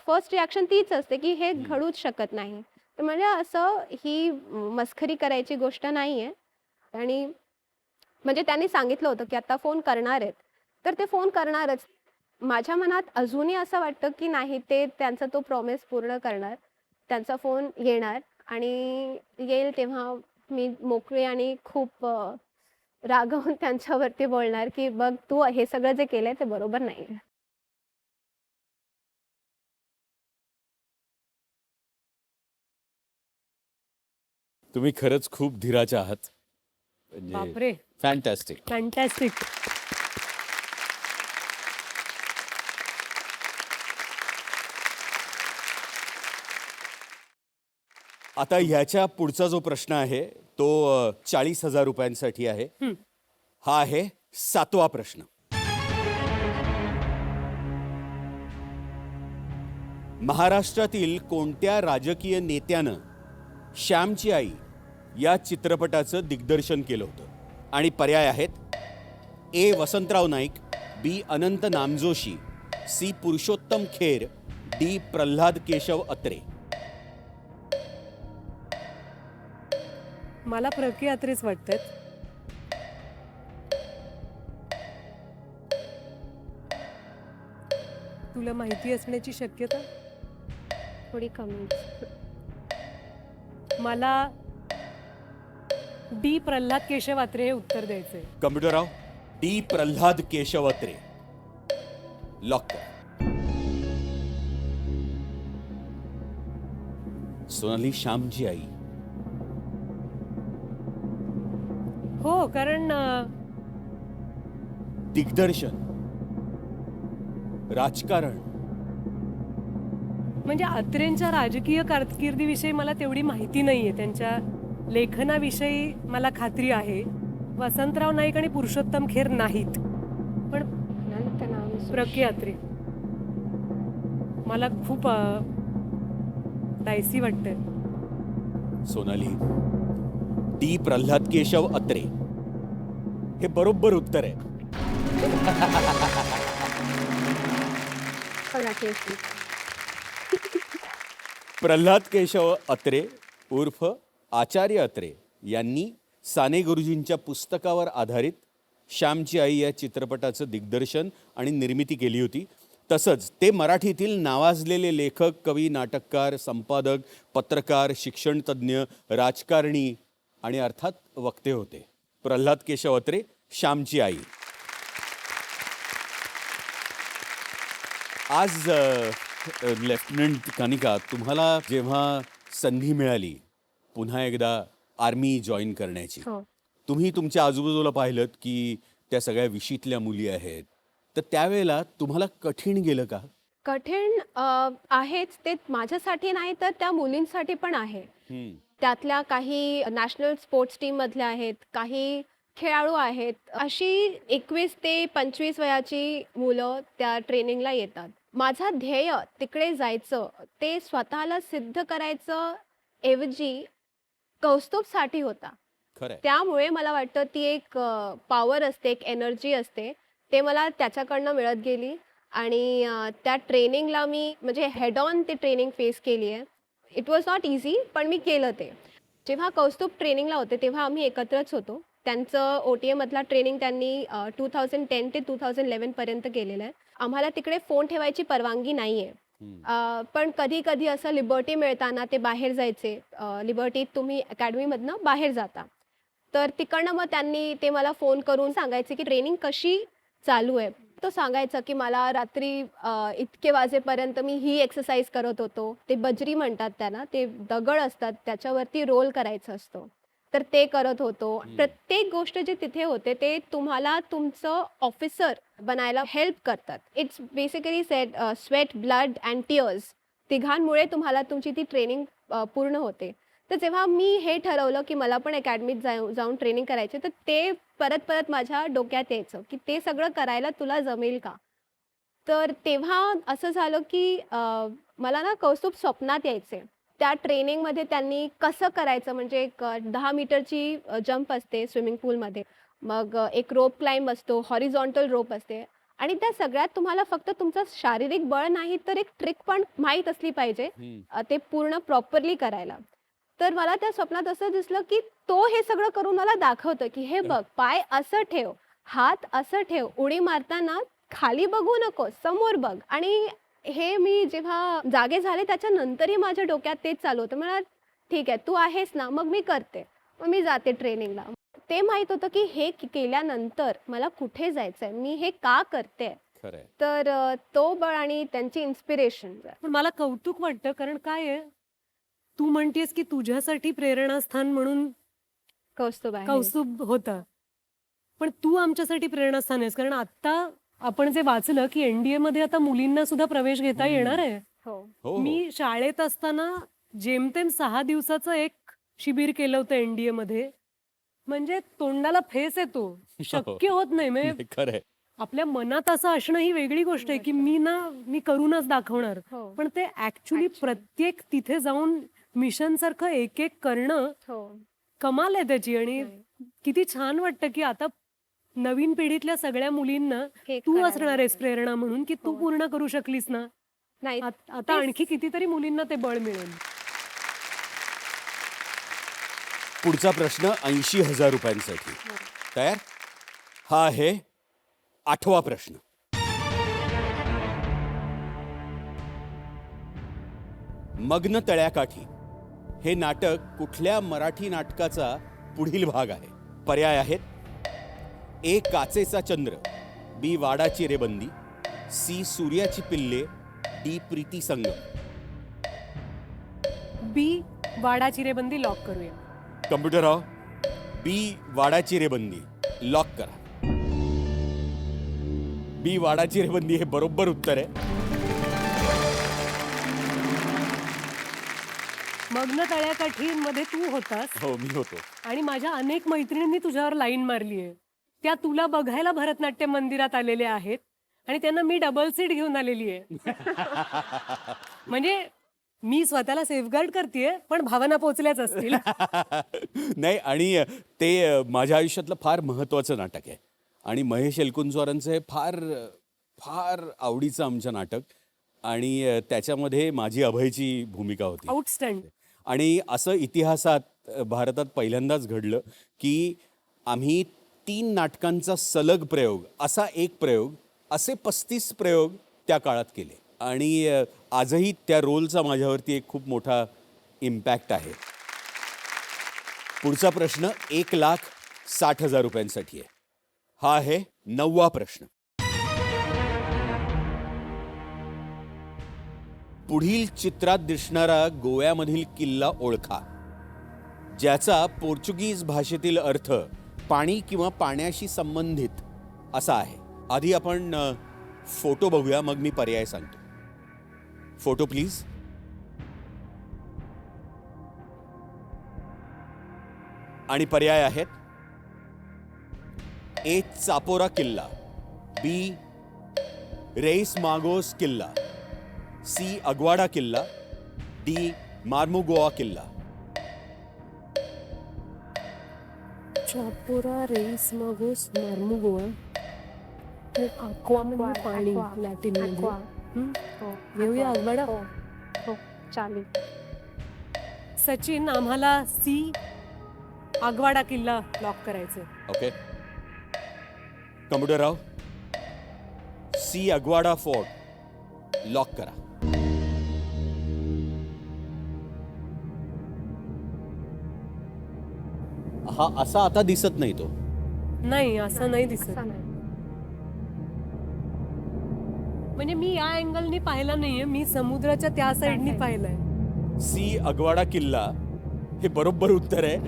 फर्स्ट रिॲक्शन तीच असते की हे घडूच शकत नाही. तर म्हणजे असं ही मस्करी करायची गोष्ट नाही आहे. आणि म्हणजे त्यांनी सांगितलं होतं, की आता फोन करणार आहेत, तर ते फोन करणारच. माझ्या मनात अजूनही असं वाटतं, की नाही ते त्यांचा तो प्रॉमिस पूर्ण करणार. त्यांचा फोन येणार आणि येईल तेव्हा मी मोकळी आणि खूप रागावून त्यांच्यावरती बोलणार, की "बघ तू हे सगळं जे केलंय ते बरोबर नाहीये." तुम्ही खरंच खूप धीराच्या आहात. म्हणजे बापरे, फॅन्टॅस्टिक. फॅन्टॅस्टिक. आता ह्याच्या पुढचा जो प्रश्न आहे तो 40,000 रुपयांसाठी आहे. हा आहे 7वा प्रश्न. महाराष्ट्रातील कोणत्या राजकीय नेत्यानं श्यामची आई या चित्रपटाचं दिग्दर्शन केलं होतं? आणि पर्याय आहेत: ए. वसंतराव नाईक, बी. अनंत नामजोशी, सी. पुरुषोत्तम खेर, डी. प्रल्हाद केशव अत्रे. मला प्रकी अत्रेच वाटतात. तुला माहिती असण्याची शक्यता? थोडी कमी. मला डी. प्रल्हाद केशव अत्रे हे उत्तर द्यायचंय. कम्प्युटरराव, डी. प्रल्हाद केशव अत्रे लॉक करा. सोनाली, श्यामची आई. हो, कारण दिग्दर्शन, राजकारण. म्हणजे अत्रेंच्या राजकीय कारकिर्दीविषयी मला तेवढी माहिती नाहीये. त्यांच्या लेखनाविषयी मला खात्री आहे. वसंतराव नाईक आणि पुरुषोत्तम खेर नाहीत, पण अनंत नामजोशी. प्रकी अत्रे मला खूप डायसी वाटतंय. सोनाली, डी. प्रल्हाद केशव अत्रे हे बरोबर उत्तर आहे. राकेश. प्रल्हाद केशव अत्रे उर्फ आचार्य अत्रे यांनी साने गुरुजींच्या पुस्तकावर आधारित श्यामची आई या चित्रपटाचं दिग्दर्शन आणि निर्मिती केली होती. तसंच ते मराठीतील नावाजलेले लेखक, कवी, नाटककार, संपादक, पत्रकार, शिक्षणतज्ज्ञ, राजकारणी आणि अर्थात वक्ते होते. प्रल्हाद केशव अत्रे, श्यामची आई. आज लेफ्टनंट कानिका, तुम्हाला जेव्हा संधी मिळाली पुन्हा एकदा आर्मी जॉईन करण्याची, हो. तुम्ही तुमच्या आजूबाजूला पाहिलं की त्या सगळ्या विशीतल्या मुली आहेत, तर त्यावेळेला तुम्हाला कठीण गेलं का? कठीण आहेच. ते माझ्यासाठी नाही तर त्या मुलींसाठी पण आहे. त्यातल्या काही नॅशनल स्पोर्ट्स टीम मधल्या आहेत, काही खेळाडू आहेत. अशी 21 ते 25 वयाची मुलं त्या ट्रेनिंगला येतात. माझा ध्येय तिकडे जायचं, ते स्वतःला सिद्ध करायचं ऐवजी कौस्तुभसाठी होता. खरंय. त्यामुळे मला वाटतं ती एक पॉवर असते, एक एनर्जी असते. ते मला त्याच्याकडनं मिळत गेली आणि त्या ट्रेनिंगला मी म्हणजे हेड ऑन ते ट्रेनिंग फेस केली आहे. इट वॉज नॉट इझी, पण मी केलं ते. जेव्हा कौस्तुभ ट्रेनिंगला होते तेव्हा आम्ही एकत्रच होतो. त्यांचं OTA मधला ट्रेनिंग त्यांनी 2010 ते 2011 पर्यंत केलेलं आहे. आम्हाला तिकडे फोन ठेवायची परवानगी नाही आहे. पण कधी कधी असं लिबर्टी मिळताना ते बाहेर जायचे. लिबर्टीत तुम्ही अकॅडमीमधनं बाहेर जाता, तर तिकडनं मग त्यांनी ते मला फोन करून सांगायचे की ट्रेनिंग कशी चालू आहे. तो सांगायचा की मला रात्री इतके वाजेपर्यंत मी ही एक्सरसाइज करत होतो. ते बजरी म्हणतात त्याला, ते दगड असतात त्याच्यावरती रोल करायचा असतो, तर ते करत होतो. प्रत्येक गोष्ट जे तिथे होते ते तुम्हाला तुमचं ऑफिसर बनायला हेल्प करतात. It's basically said sweat, blood and tears, तिघांमुळे तुम्हाला तुमची ती ट्रेनिंग पूर्ण होते. तर जेव्हा मी हे ठरवलं की मला पण अकॅडमीत जाऊन ट्रेनिंग करायचे, तर ते परत परत माझ्या डोक्यात यायचं की ते सगळं करायला तुला जमेल का. तर तेव्हा असं झालं की मला ना कौस्तुभ स्वप्नात यायचे. त्या ट्रेनिंगमध्ये त्यांनी कसं करायचं, म्हणजे एक 10 मीटरची जंप असते स्विमिंग पूलमध्ये, मग एक रोप क्लाइंब असतो, हॉरिझॉन्टल रोप असते, आणि त्या सगळ्यात तुम्हाला फक्त तुमचं शारीरिक बळ नाही तर एक ट्रिक पण माहीत असली पाहिजे ते पूर्ण प्रॉपरली करायला. तर मला त्या स्वप्नात असं दिसलं की तो हे सगळं करून मला दाखवतं की हे बघ, पाय असं ठेव, हात असं ठेव, उडी मारताना खाली बघू नको, समोर बघ. आणि हे मी जेव्हा जागे झाले त्याच्यानंतरही माझ्या डोक्यात तेच चालू होतं. मला ठीक आहे, तू आहेस ना, मग मी करते, मग मी जाते ट्रेनिंगला. ते माहित होतं की हे केल्यानंतर मला कुठे जायचंय, मी हे का करते. खरंय. तर तो बळ आणि त्यांची इन्स्पिरेशन. पण मला कौतुक वाटतं, कारण काय आहे, तू म्हणतेस की तुझ्यासाठी प्रेरणास्थान म्हणून कौस्तुभ आहे. कौस्तुभ होतं, पण तू आमच्यासाठी प्रेरणास्थान आहेस. कारण आता आपण जे वाचलं की एनडीए मध्ये आता मुलींना सुद्धा प्रवेश घेता येणार आहे. हो. हो. मी शाळेत असताना जेमतेम 6 दिवसाचं एक शिबिर केलं होतं एनडीए मध्ये. म्हणजे तोंडाला फेस येतो, शक्य होत नाही. म्हणजे खरंय. आपल्या मनात असं असणं ही वेगळी गोष्ट आहे की मी करूनच दाखवणार. हो. पण ते ऍक्च्युली प्रत्येक तिथे जाऊन मिशन सारखं एक एक करणं हो. कमाल आहे त्याची. आणि किती छान वाटतं की आता नवीन पिढीतल्या सगळ्या मुलींना हे तू करायला असणार आहेस प्रेरणा म्हणून की तू पूर्ण करू शकलीस ना. नाही. आता आणखी कितीतरी मुलींना ते बळ मिळेल. पुढचा प्रश्न 80,000 रुपयांसाठी. तयार? हा आहे 8वा प्रश्न. मग्न तळ्याकाठी हे नाटक कुठल्या मराठी नाटकाचा पुढील भाग आहे? पर्याय आहेत: ए. काचेचा चंद्र, बी. वाडाची रेबंदी, सी. सूर्याची पिल्ले, डी. प्रीती संगम. बी वाडा चिरेबंदी लॉक करूया. Computer of. बी. वाडाची रेबंदी लॉक करा. बी. वाडाची रेबंदी हे बरोबर उत्तर आहे. मग्न तळ्याकाठीमध्ये तू होतास हो, मी होतो. आणि माझ्या अनेक मैत्रिणींनी तुझ्यावर लाईन मारली आहे. त्या तुला बघायला भरतनाट्यम मंदिरात आलेल्या आहेत आणि त्यांना मी डबल सीट घेऊन आलेली आहे. म्हणजे मी स्वतःला सेफगार्ड करतेय, पण भावना पोचल्याच असतील. नाही, आणि ते माझ्या आयुष्यातलं फार महत्वाचं नाटक आहे आणि महेश एलकुंचवारांचं हे फार फार आवडीचं आमचं नाटक. आणि त्याच्यामध्ये माझी अभयची भूमिका होती. आउटस्टँड. आणि असं इतिहासात भारतात पहिल्यांदाच घडलं की आम्ही 3 नाटकांचा सलग प्रयोग, असा एक प्रयोग, असे 35 प्रयोग त्या काळात केले. आणि आजही त्या रोलचा माझ्यावरती एक खूप मोठा इम्पॅक्ट आहे. पुढचा प्रश्न 1,60,000 रुपयांसाठी आहे. हा आहे 9वा प्रश्न. पुढील चित्रात दिसणारा गोव्यामधील किल्ला ओळखा, ज्याचा पोर्चुगीज भाषेतील अर्थ पाणी किंवा पाण्याशी संबंधित असा आहे. आधी आपण फोटो बघूया, मग मी पर्याय सांगतो. Photo please. आणि पर्याय आहेत: ए. चापोरा किल्ला, बी. रेईस मागोस किल्ला, सी. अग्वाडा किल्ला, डी. मार्मुगोआ किल्ला. चापोरा, रेईस मागोस, मार्मुगोआ. अक्वा म्हणजे पाणी लॅटिन मध्ये. घेऊया अगवाडा. हो, चालेल. सचिन, आम्हाला सी आगवाडा किल्ला लॉक करायचे. ओके. कम्प्युटर राव. सी. अग्वाडा फोर्ट लॉक करा. हा असा आता दिसत नाही तो. नाही, असं नाही दिसत. असं नाही. म्हणजे मी या अँगलनी पाहिला नाहीये, मी समुद्राच्या त्या साइडनी पाहिलंय. सी. अग्वाडा किल्ला हे बरोबर उत्तर आहे.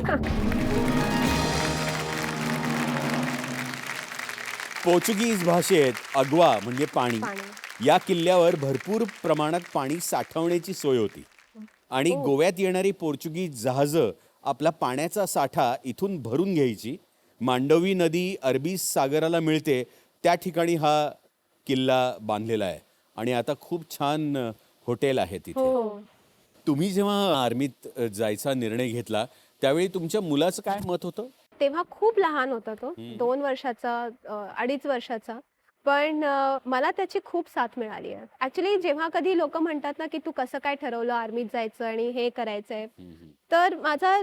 पोर्चुगीज भाषेत अग्वा म्हणजे पाणी. या किल्ल्यावर भरपूर प्रमाणात पाणी साठवण्याची सोय होती आणि गोव्यात येणारी पोर्चुगीज जहाजं आपला पाण्याचा साठा इथून भरून घ्यायची. मांडवी नदी अरबी सागराला मिळते, त्या ठिकाणी हा किल्ला बांधलेला आहे आणि आता खूप छान हॉटेल आहे तिथे. तुम्ही जेव्हा आर्मीत जायचा निर्णय घेतला त्यावेळी तुमच्या मुलाचं काय मत होतं? तेव्हा खूप लहान होता तो, 2 वर्षाचा, 2.5 वर्षाचा. पण मला त्याची खूप साथ मिळाली आहे. ॲक्च्युली जेव्हा कधी लोकं म्हणतात ना, की तू कसं काय ठरवलं आर्मीत जायचं आणि हे करायचंय, तर माझा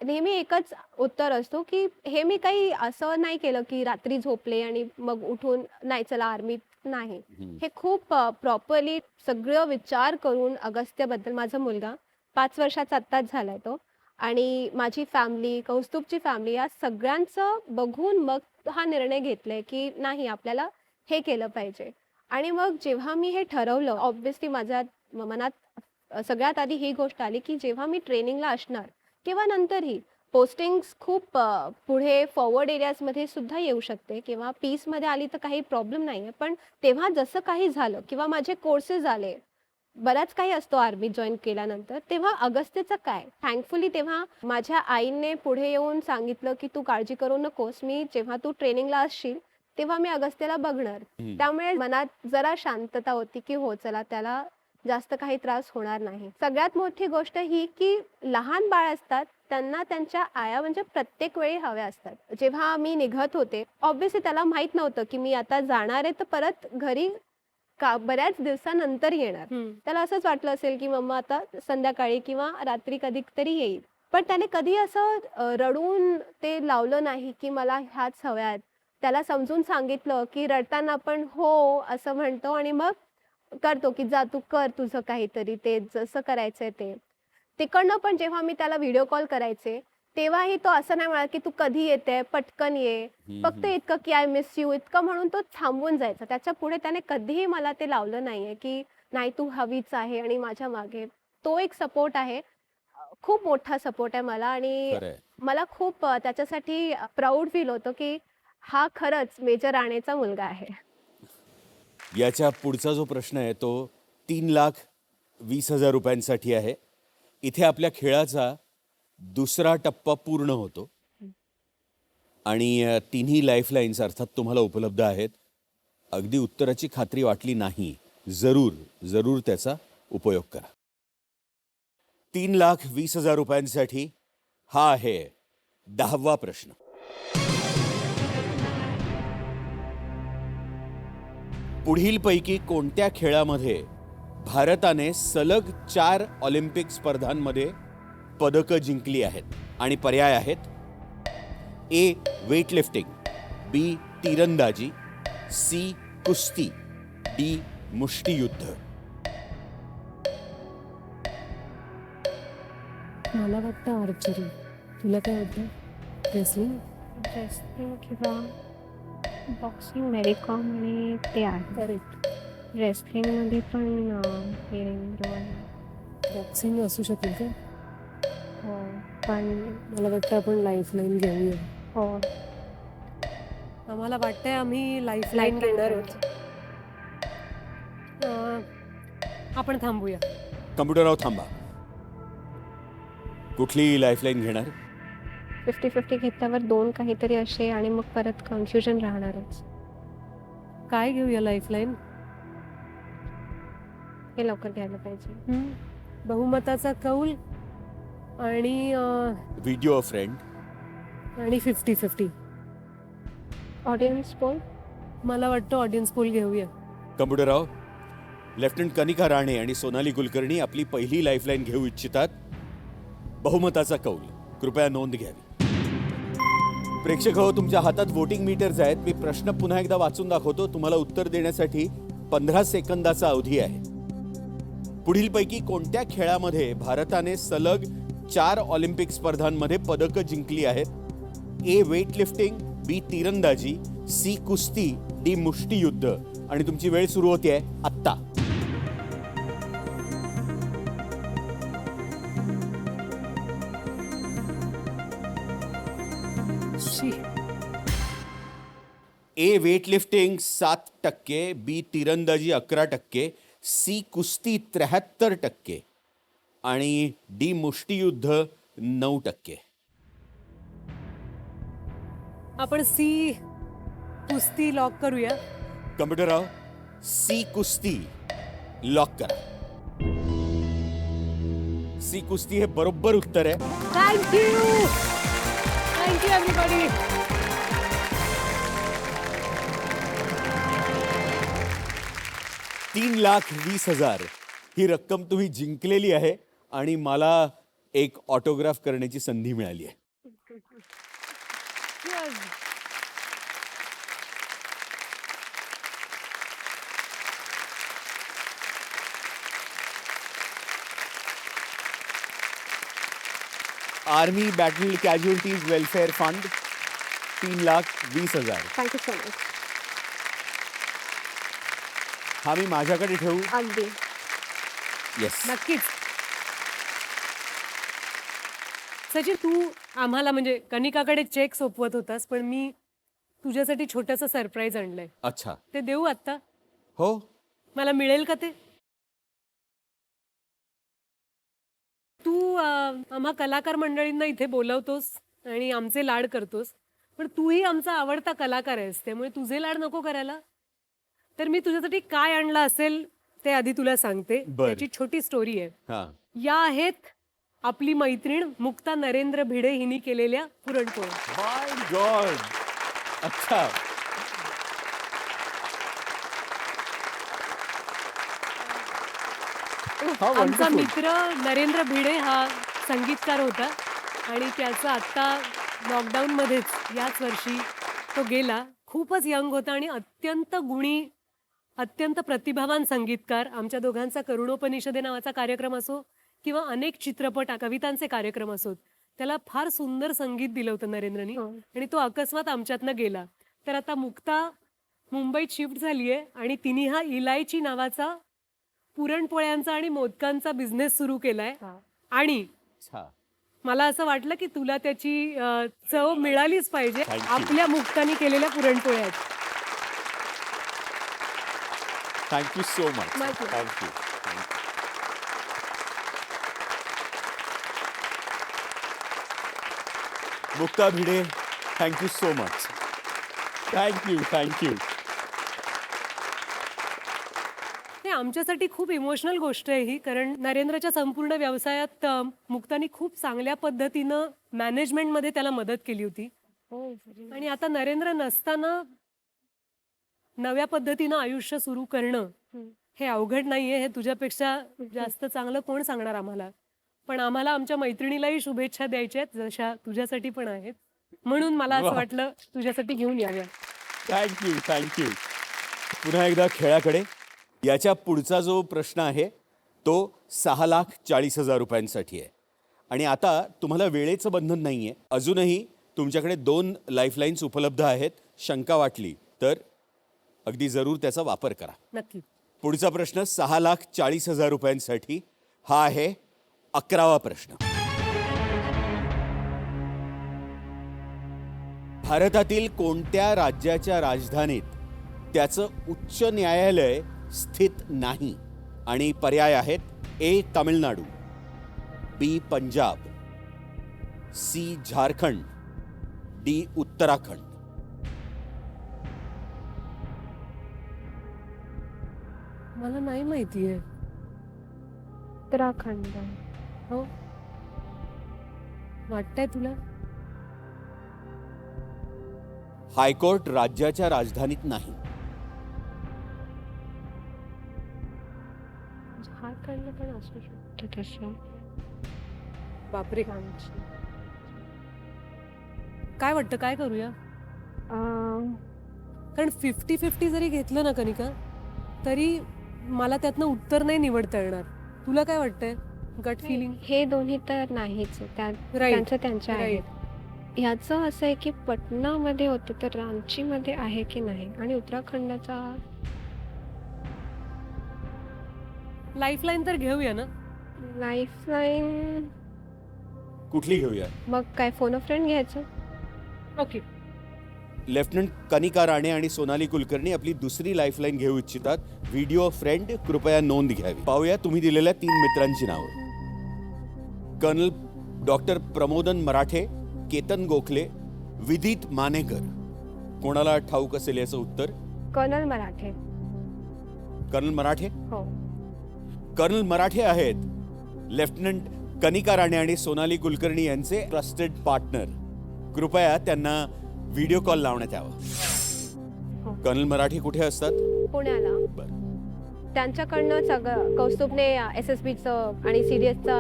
नेहमी एकच उत्तर असतो, की हे मी काही असं नाही केलं, की रात्री झोपले आणि मग उठून नाही चला आर्मीत नाही. हे खूप प्रॉपरली सगळं विचार करून अगस्त्यबद्दल माझा मुलगा 5 वर्षाचा आत्ताच झालाय तो आणि माझी फॅमिली, कौस्तुभची फॅमिली या सगळ्यांचं बघून मग हा निर्णय घेतलाय, की नाही आपल्याला हे केलं पाहिजे. आणि मग जेव्हा मी हे ठरवलं, ऑब्व्हियसली माझ्या मनात सगळ्यात आधी ही गोष्ट आली, की जेव्हा मी ट्रेनिंगला असणार किंवा नंतरही पोस्टिंग्स खूप पुढे फॉरवर्ड एरियाजमध्ये सुद्धा येऊ शकते किंवा पीसमध्ये आली तर काही प्रॉब्लेम नाही आहे. पण तेव्हा जसं काही झालं किंवा माझे कोर्सेस आले, बराच काही असतो आर्मीत जॉइन केल्यानंतर, तेव्हा अगस्त्यचं काय? थँकफुली तेव्हा माझ्या आईने पुढे येऊन सांगितलं, की "तू काळजी करू नकोस. मी जेव्हा तू ट्रेनिंगला असशील, तेव्हा मी अगस्त्यला बघणार." त्यामुळे मनात जरा शांतता होती, की हो चला त्याला जास्त काही त्रास होणार नाही. सगळ्यात मोठी गोष्ट ही, की लहान बाळ असतात, त्यांना त्यांच्या आया म्हणजे प्रत्येक वेळी हव्या असतात. जेव्हा मी निघत होते, ऑब्व्हियसली त्याला माहीत नव्हतं, की मी आता जाणार आहे, तर परत घरी बऱ्याच दिवसानंतर येणार. त्याला असंच वाटलं असेल, की मम्मा आता संध्याकाळी किंवा रात्री कधीतरी येईल. पण त्याने कधी असं रडून ते लावलं नाही, की मला ह्याच हव्या आहेत. त्याला समजून सांगितलं, की रडताना आपण हो असं म्हणतो आणि मग करतो, की जा तू कर तुझं काहीतरी ते जसं करायचंय ते. तिकडनं पण जेव्हा मी त्याला व्हिडिओ कॉल करायचे, तेव्हाही तो असं नाही म्हणाला, की तू कधी येते? पटकन ये. फक्त इतकं, की आय मिस यू इतकं म्हणून तो थांबून जायचा. त्याच्यापुढे त्याने कधीही मला ते लावलं नाहीये, की नाही तू हवीच आहे आणि माझ्या मागे. तो एक सपोर्ट आहे. खूप मोठा सपोर्ट आहे मला आणि खरंय. मला खूप त्याच्यासाठी प्राउड फील होतं, की हा खरंच मेजर राणेचा मुलगा आहे. याच्या पुढचा जो प्रश्न आहे तो 3,20,000 रुपयांसाठी आहे. इथे आपल्या खेळाचा दुसरा टप्पा पूर्ण होतो आणि तिन्ही लाईफलाईन्स अर्थात तुम्हाला उपलब्ध आहेत. अगदी उत्तराची खात्री वाटली नाही, जरूर त्याचा उपयोग करा. 3,20,000 रुपयांसाठी हा आहे 10वा प्रश्न. पुढीलपैकी कोणत्या खेळामध्ये भारताने सलग 4 ऑलिम्पिक स्पर्धांमध्ये पदकं जिंकली आहेत? आणि पर्याय आहेत: ए. वेटलिफ्टिंग, बी. तिरंदाजी, सी. कुस्ती, डी. मुष्टियुद्ध. मला वाटतं आर्चरी. तुला काय वाटतं? रेसलिंग? रेसलिंग किंवा बॉक्सिंग, मेरी कॉम आणि ते आहे. करेक्ट. रेसलिंगमध्ये पण हे दोन बॉक्सिंग असू शकेल का? हो. पण मला वाटतं आपण लाईफलाईन घेऊया. हो. आम्हाला वाटतंय आम्ही लाईफलाईन घेणार आहोत. आपण थांबूया. कम्प्युटरवर थांबा. कुठली लाईफलाईन घेणार? 50-50 घेतल्यावर 2 काहीतरी असे आणि मग परत कन्फ्युजन राहणारच. काय घेऊया लाईफलाईन? हे लवकर घ्यायला पाहिजे. बहुमताचा कौल आणि व्हिडिओ फ्रेंड. 50-50. Audience pole. मला वाटतं ऑडियन्स पोल घेऊया. कम्प्युटरराव, लेफ्टनंट कनिका राणे आणि सोनाली कुलकर्णी आपली पहिली लाईफलाईन घेऊ इच्छितात. बहुमताचा कौल. कृपया नोंद घ्यावी. प्रेक्षक हो, तुमच्या हातात वोटिंग मीटर्स आहेत. मी प्रश्न पुन्हा एकदा वाचून दाखवतो. तुम्हाला उत्तर देण्यासाठी 15 सेकंदाचा अवधी आहे. पुढीलपैकी कोणत्या खेळामध्ये भारताने सलग 4 ऑलिम्पिक स्पर्धांमध्ये पदकं जिंकली आहेत? ए. वेटलिफ्टिंग, बी. तिरंदाजी, सी. कुस्ती, डी. मुष्टियुद्ध. आणि तुमची वेळ सुरू होते आत्ता. ए. वेटलिफ्टिंग 7%, बी. तिरंदाजी 11%, सी. कुस्ती 73% आणि डी. मुष्टियुद्ध 9%. आपण सी कुस्ती लॉक करूया. कम्प्युटरराव, सी. कुस्ती लॉक करा. सी. कुस्ती हे बरोबर उत्तर आहे. Thank you everybody. 3,20,000 ही रक्कम तुम्ही जिंकलेली आहे आणि मला एक ऑटोग्राफ करण्याची संधी मिळाली आहे. Army battle casualties welfare fund 3,20,000. Thank you so much. हा मी माझ्याकडे ठेवू. अगदी. येस. नक्कीच. सचिन, तू आम्हाला म्हणजे कनिकाकडे चेक सोपवत होतास, पण मी तुझ्यासाठी छोटंसं सरप्राईज आणलंय. अच्छा. ते देऊ आत्ता? हो. मला मिळेल का ते? तू आम्हा कलाकार मंडळींना इथे बोलवतोस आणि आमचे लाड करतोस, पण तूही आमचा आवडता कलाकार आहेस, त्यामुळे तुझे लाड नको करायला. तर मी तुझ्यासाठी काय आणलं असेल ते आधी तुला सांगते. बरं. त्याची छोटी स्टोरी आहे. हा. या आहेत आपली मैत्रीण मुक्ता नरेंद्र भिडे हिने केलेल्या पुरणपोळ्या. माय गॉड. अच्छा. हा, आमचा wonderful. मित्र नरेंद्र भिडे हा संगीतकार होता आणि त्याचा आत्ता लॉकडाऊनमध्येच याच वर्षी तो गेला. खूपच यंग होता आणि अत्यंत गुणी, अत्यंत प्रतिभावान संगीतकार. आमच्या दोघांचा करुणोपनिषदे नावाचा कार्यक्रम असो किंवा अनेक चित्रपट कवितांचे कार्यक्रम असोत, त्याला फार सुंदर संगीत दिलं होतं नरेंद्रनी आणि तो अकस्मात आमच्यातनं गेला. तर आता मुक्ता मुंबईत शिफ्ट झाली आहे आणि तिने हा इलायची नावाचा पुरणपोळ्यांचा आणि मोदकांचा बिझनेस सुरू केलाय. आणि अच्छा. मला असं वाटलं की तुला त्याची चव मिळालीच पाहिजे. Thank you. आपल्या मुक्तानी केलेल्या पुरणपोळ्या आहेत. Thank you so much. My pleasure. Thank you. Mukta Bhide, thank you so much. Thank you. हे आमच्यासाठी खूप इमोशनल गोष्ट आहे ही, कारण नरेंद्रच्या संपूर्ण व्यवसायात मुक्तानी खूप चांगल्या पद्धतीनं मॅनेजमेंटमध्ये त्याला मदत केली होती. आणि आता नरेंद्र नसताना नव्या पद्धतीनं आयुष्य सुरू करणं हे अवघड नाहीये. हे तुझ्यापेक्षा जास्त चांगलं कोण सांगणार आम्हाला. पण आम्हाला आमच्या मैत्रिणीलाही शुभेच्छा द्यायच्या आहेत, जशा तुझ्यासाठी पण आहेत. म्हणून मला असं वाह. वाटलं तुझ्यासाठी घेऊन याव्या. थँक्यू. पुन्हा एकदा खेळाकडे. याच्या पुढचा जो प्रश्न आहे तो 6,40,000 रुपयांसाठी आहे. आणि आता तुम्हाला वेळेचं बंधन नाही आहे. अजूनही तुमच्याकडे 2 लाईफलाईन्स उपलब्ध आहेत. शंका वाटली तर अगदी जरूर त्याचा वापर करा. नक्की. पुढचा प्रश्न 6,40,000 रुपयांसाठी. हा आहे 11वा प्रश्न. भारतातील कोणत्या राज्याच्या राजधानीत त्याचं उच्च न्यायालय स्थित नाही? आणि पर्याय आहेत: ए तामिळनाडू, बी पंजाब, सी झारखंड, डी उत्तराखंड. मला नाही माहितीये. उत्तराखंड. हो, वाटतंय तुला? हायकोर्ट राज्याच्या राजधानीत नाही. झारखंड पण असू शकतं तसं. बापरे. काय वाटतं, काय करूया? कारण 50-50 जरी घेतलं ना कनिका, तरी मला त्यातनं उत्तर नाही निवडता येणार. तुला काय वाटतंय? गट फिलिंग. हे दोन्ही तर नाहीच. त्यांच्या आहेत. ह्याचं असं आहे की पटनामध्ये होतं तर रांचीमध्ये आहे की नाही. आणि उत्तराखंडाचा लाईफलाईन तर घेऊया ना. लाईफलाईन. कुठली घेऊया? मग काय फोन फ्रेंड घ्यायचं. ओके. लेफ्टनंट कनिका राणे आणि सोनाली कुलकर्णी आपली दुसरी लाईफलाईन घेऊ इच्छितात. व्हिडिओ फ्रेंड कृपया नोंद घ्यावी. पाहूया तुम्ही दिलेल्या 3 मित्रांची नावं. कर्नल डॉक्टर प्रमोदन मराठे, केतन गोखले, विदित मानेकर. कोणाला ठाऊक असेल याचं उत्तर? कर्नल मराठे. कर्नल मराठे. हो. कर्नल मराठे आहेत लेफ्टनंट कनिका राणे आणि सोनाली कुलकर्णी यांचे ट्रस्टेड पार्टनर. कृपया त्यांना व्हिडिओ कॉल लावण्यात यावा. कर्नल मराठे कुठे असतात? पुण्याला. बरं. त्यांच्याकडनं सगळं कौस्तुभने SSBचं आणि CDSचं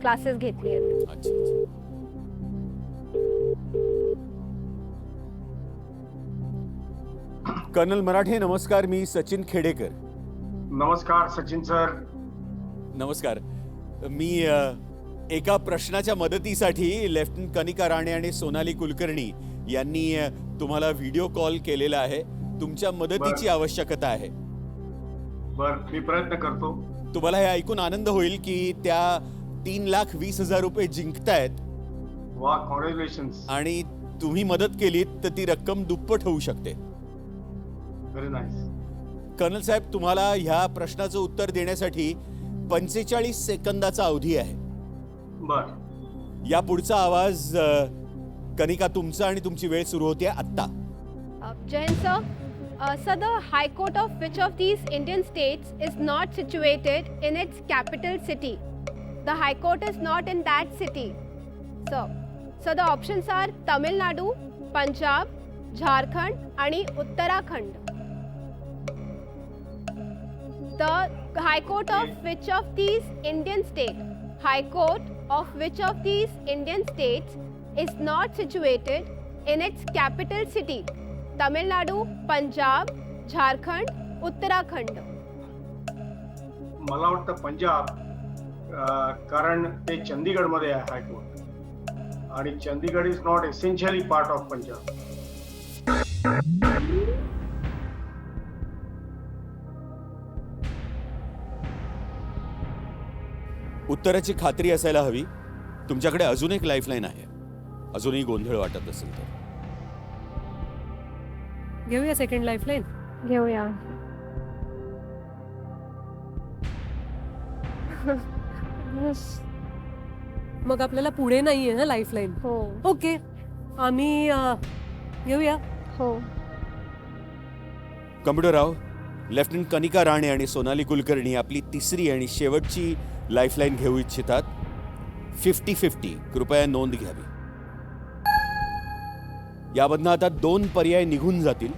क्लासेस घेतली आहेत. अच्छा अच्छा. कर्नल मराठे नमस्कार, मी सचिन खेडेकर. नमस्कार सचिन सर. नमस्कार. मी एका प्रश्नाच्या मदतीसाठी लेफ्टनंट कनिका राणे आणि सोनाली कुलकर्णी यांनी तुम्हाला व्हिडिओ कॉल केलेला आहे. तुमच्या मदतीची आवश्यकता आहे. बर, मी प्रयत्न करतो. तुम्हाला हे ऐकून आनंद होईल की त्या 3,20,000 रुपये जिंकतायत वा, कॉंग्रॅच्युलेशन्स. आणि तुम्ही मदत केलीत तर ती रक्कम दुप्पट होऊ शकते. Very nice. कर्नल साहेब, तुम्हाला ह्या प्रश्नाचं उत्तर देण्यासाठी 45 सेकंदाचा अवधी आहे. बर. या पुढचा आवाज कनिका तुमचा आणि तुमची वेळ सुरू होते आत्ता. Jain sir, sir, the High Court of which of these Indian states is not situated in its capital city? The High Court is not in that city. So the options are Tamil Nadu, Punjab, Jharkhand आणि Uttarakhand. The High Court of which of these Indian states? High Court of which of these Indian states is not situated in its capital city? Tamil Nadu, Punjab, Jharkhand, Uttarakhand. मला वाटतं पंजाब, कारण ते चंदीगडमध्ये आहे high court, आणि Chandigarh is not essentially part of Punjab. उत्तराची खात्री असायला हवी. तुमच्याकडे अजून एक लाईफलाईन आहे. अजूनही गोंधळ वाटत असेल तर घेऊया सेकंड लाईफलाईन. घेऊया. मग आपल्याला पुढे नाहीये ना लाईफलाईन. हो ओके, आम्ही घेऊया. हो. कम्प्युटरराव, लेफ्टनंट कनिका राणे आणि सोनाली कुलकर्णी आपली तिसरी आणि शेवटची लाईफलाईन घेऊ इच्छितात. 50-50. कृपया नोंद घ्यावी. यामधनं आता 2 पर्याय निघून जातील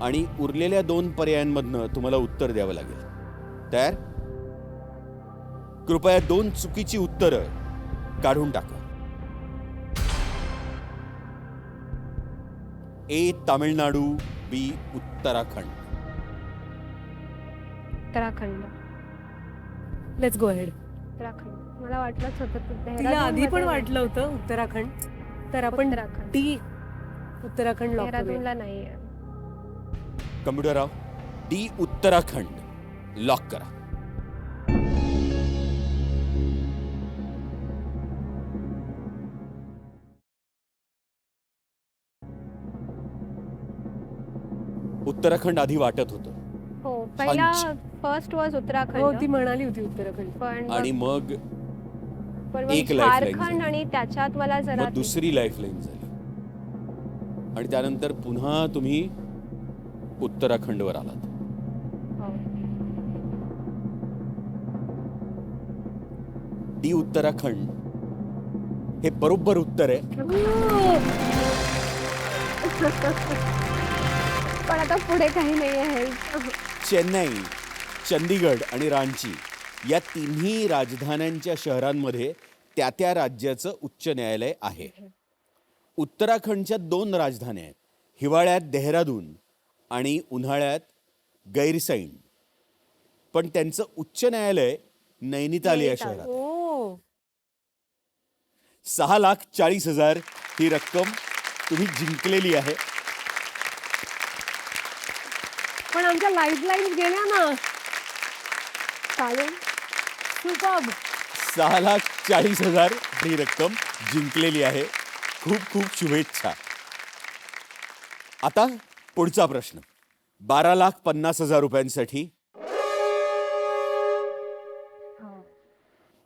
आणि उरलेल्या 2 पर्यायांमधनं तुम्हाला उत्तर द्यावं लागेल. तयार? कृपया 2 चुकीची उत्तरं काढून टाका. A Tamil Nadu, B Uttarakhand. Uttarakhand. Let's go ahead. Uttarakhand. मला वाटलंच होतं ते तिला देहरादून आधी पण मध्ये वाटलं होतं उत्तराखंड, तर आपण उत्तराखंड. डी उत्तराखंड लॉक करूया. देहरादूनला नाहीये. कम्प्युटरराव, D उत्तराखंड लॉक करा. उत्तराखंड आधी वाटत होतं हो, पहिला छान. फर्स्ट वॉज हो, ती उत्तराखंड, म्हणाली होती उत्तराखंड. पण आणि मग पण एक मग lifeline झारखंड झाली. आणि त्याच्यात मला जरा मग दुसरी लाईफलाईन झाली आणि त्यानंतर पुन्हा तुम्ही उत्तराखंडवर आलात. हो. डी उत्तराखंड हे बरोबर उत्तर आहे. पण आता पुढे काही नाही आहे. चेन्नई, चंदीगड आणि रांची या तिन्ही राजधान्यांच्या शहरांमध्ये त्या त्या राज्याचं उच्च न्यायालय आहे. उत्तराखंडच्या 2 राजधान्या आहेत. हिवाळ्यात देहरादून आणि उन्हाळ्यात गैरसैंण. पण त्यांचं उच्च न्यायालय नैनिताल या नैनिताल. शहरात. ओ, 6,40,000 ही रक्कम तुम्ही जिंकलेली आहे. पण आमच्या लाईफलाईन गेल्या ना. चालेल. सुपर्ब. 6,40,000 ही रक्कम जिंकलेली आहे. खूप खूप शुभेच्छा. आता पुढचा प्रश्न 12,50,000 रुपयांसाठी.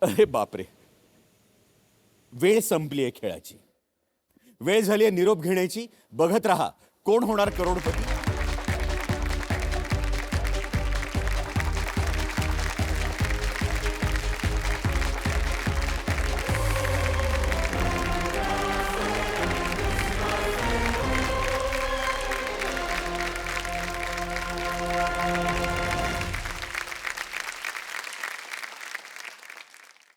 अरे बापरे, वेळ संपली आहे खेळाची. वेळ झाली आहे निरोप घेण्याची. बघत राहा कोण होणार करोडपती.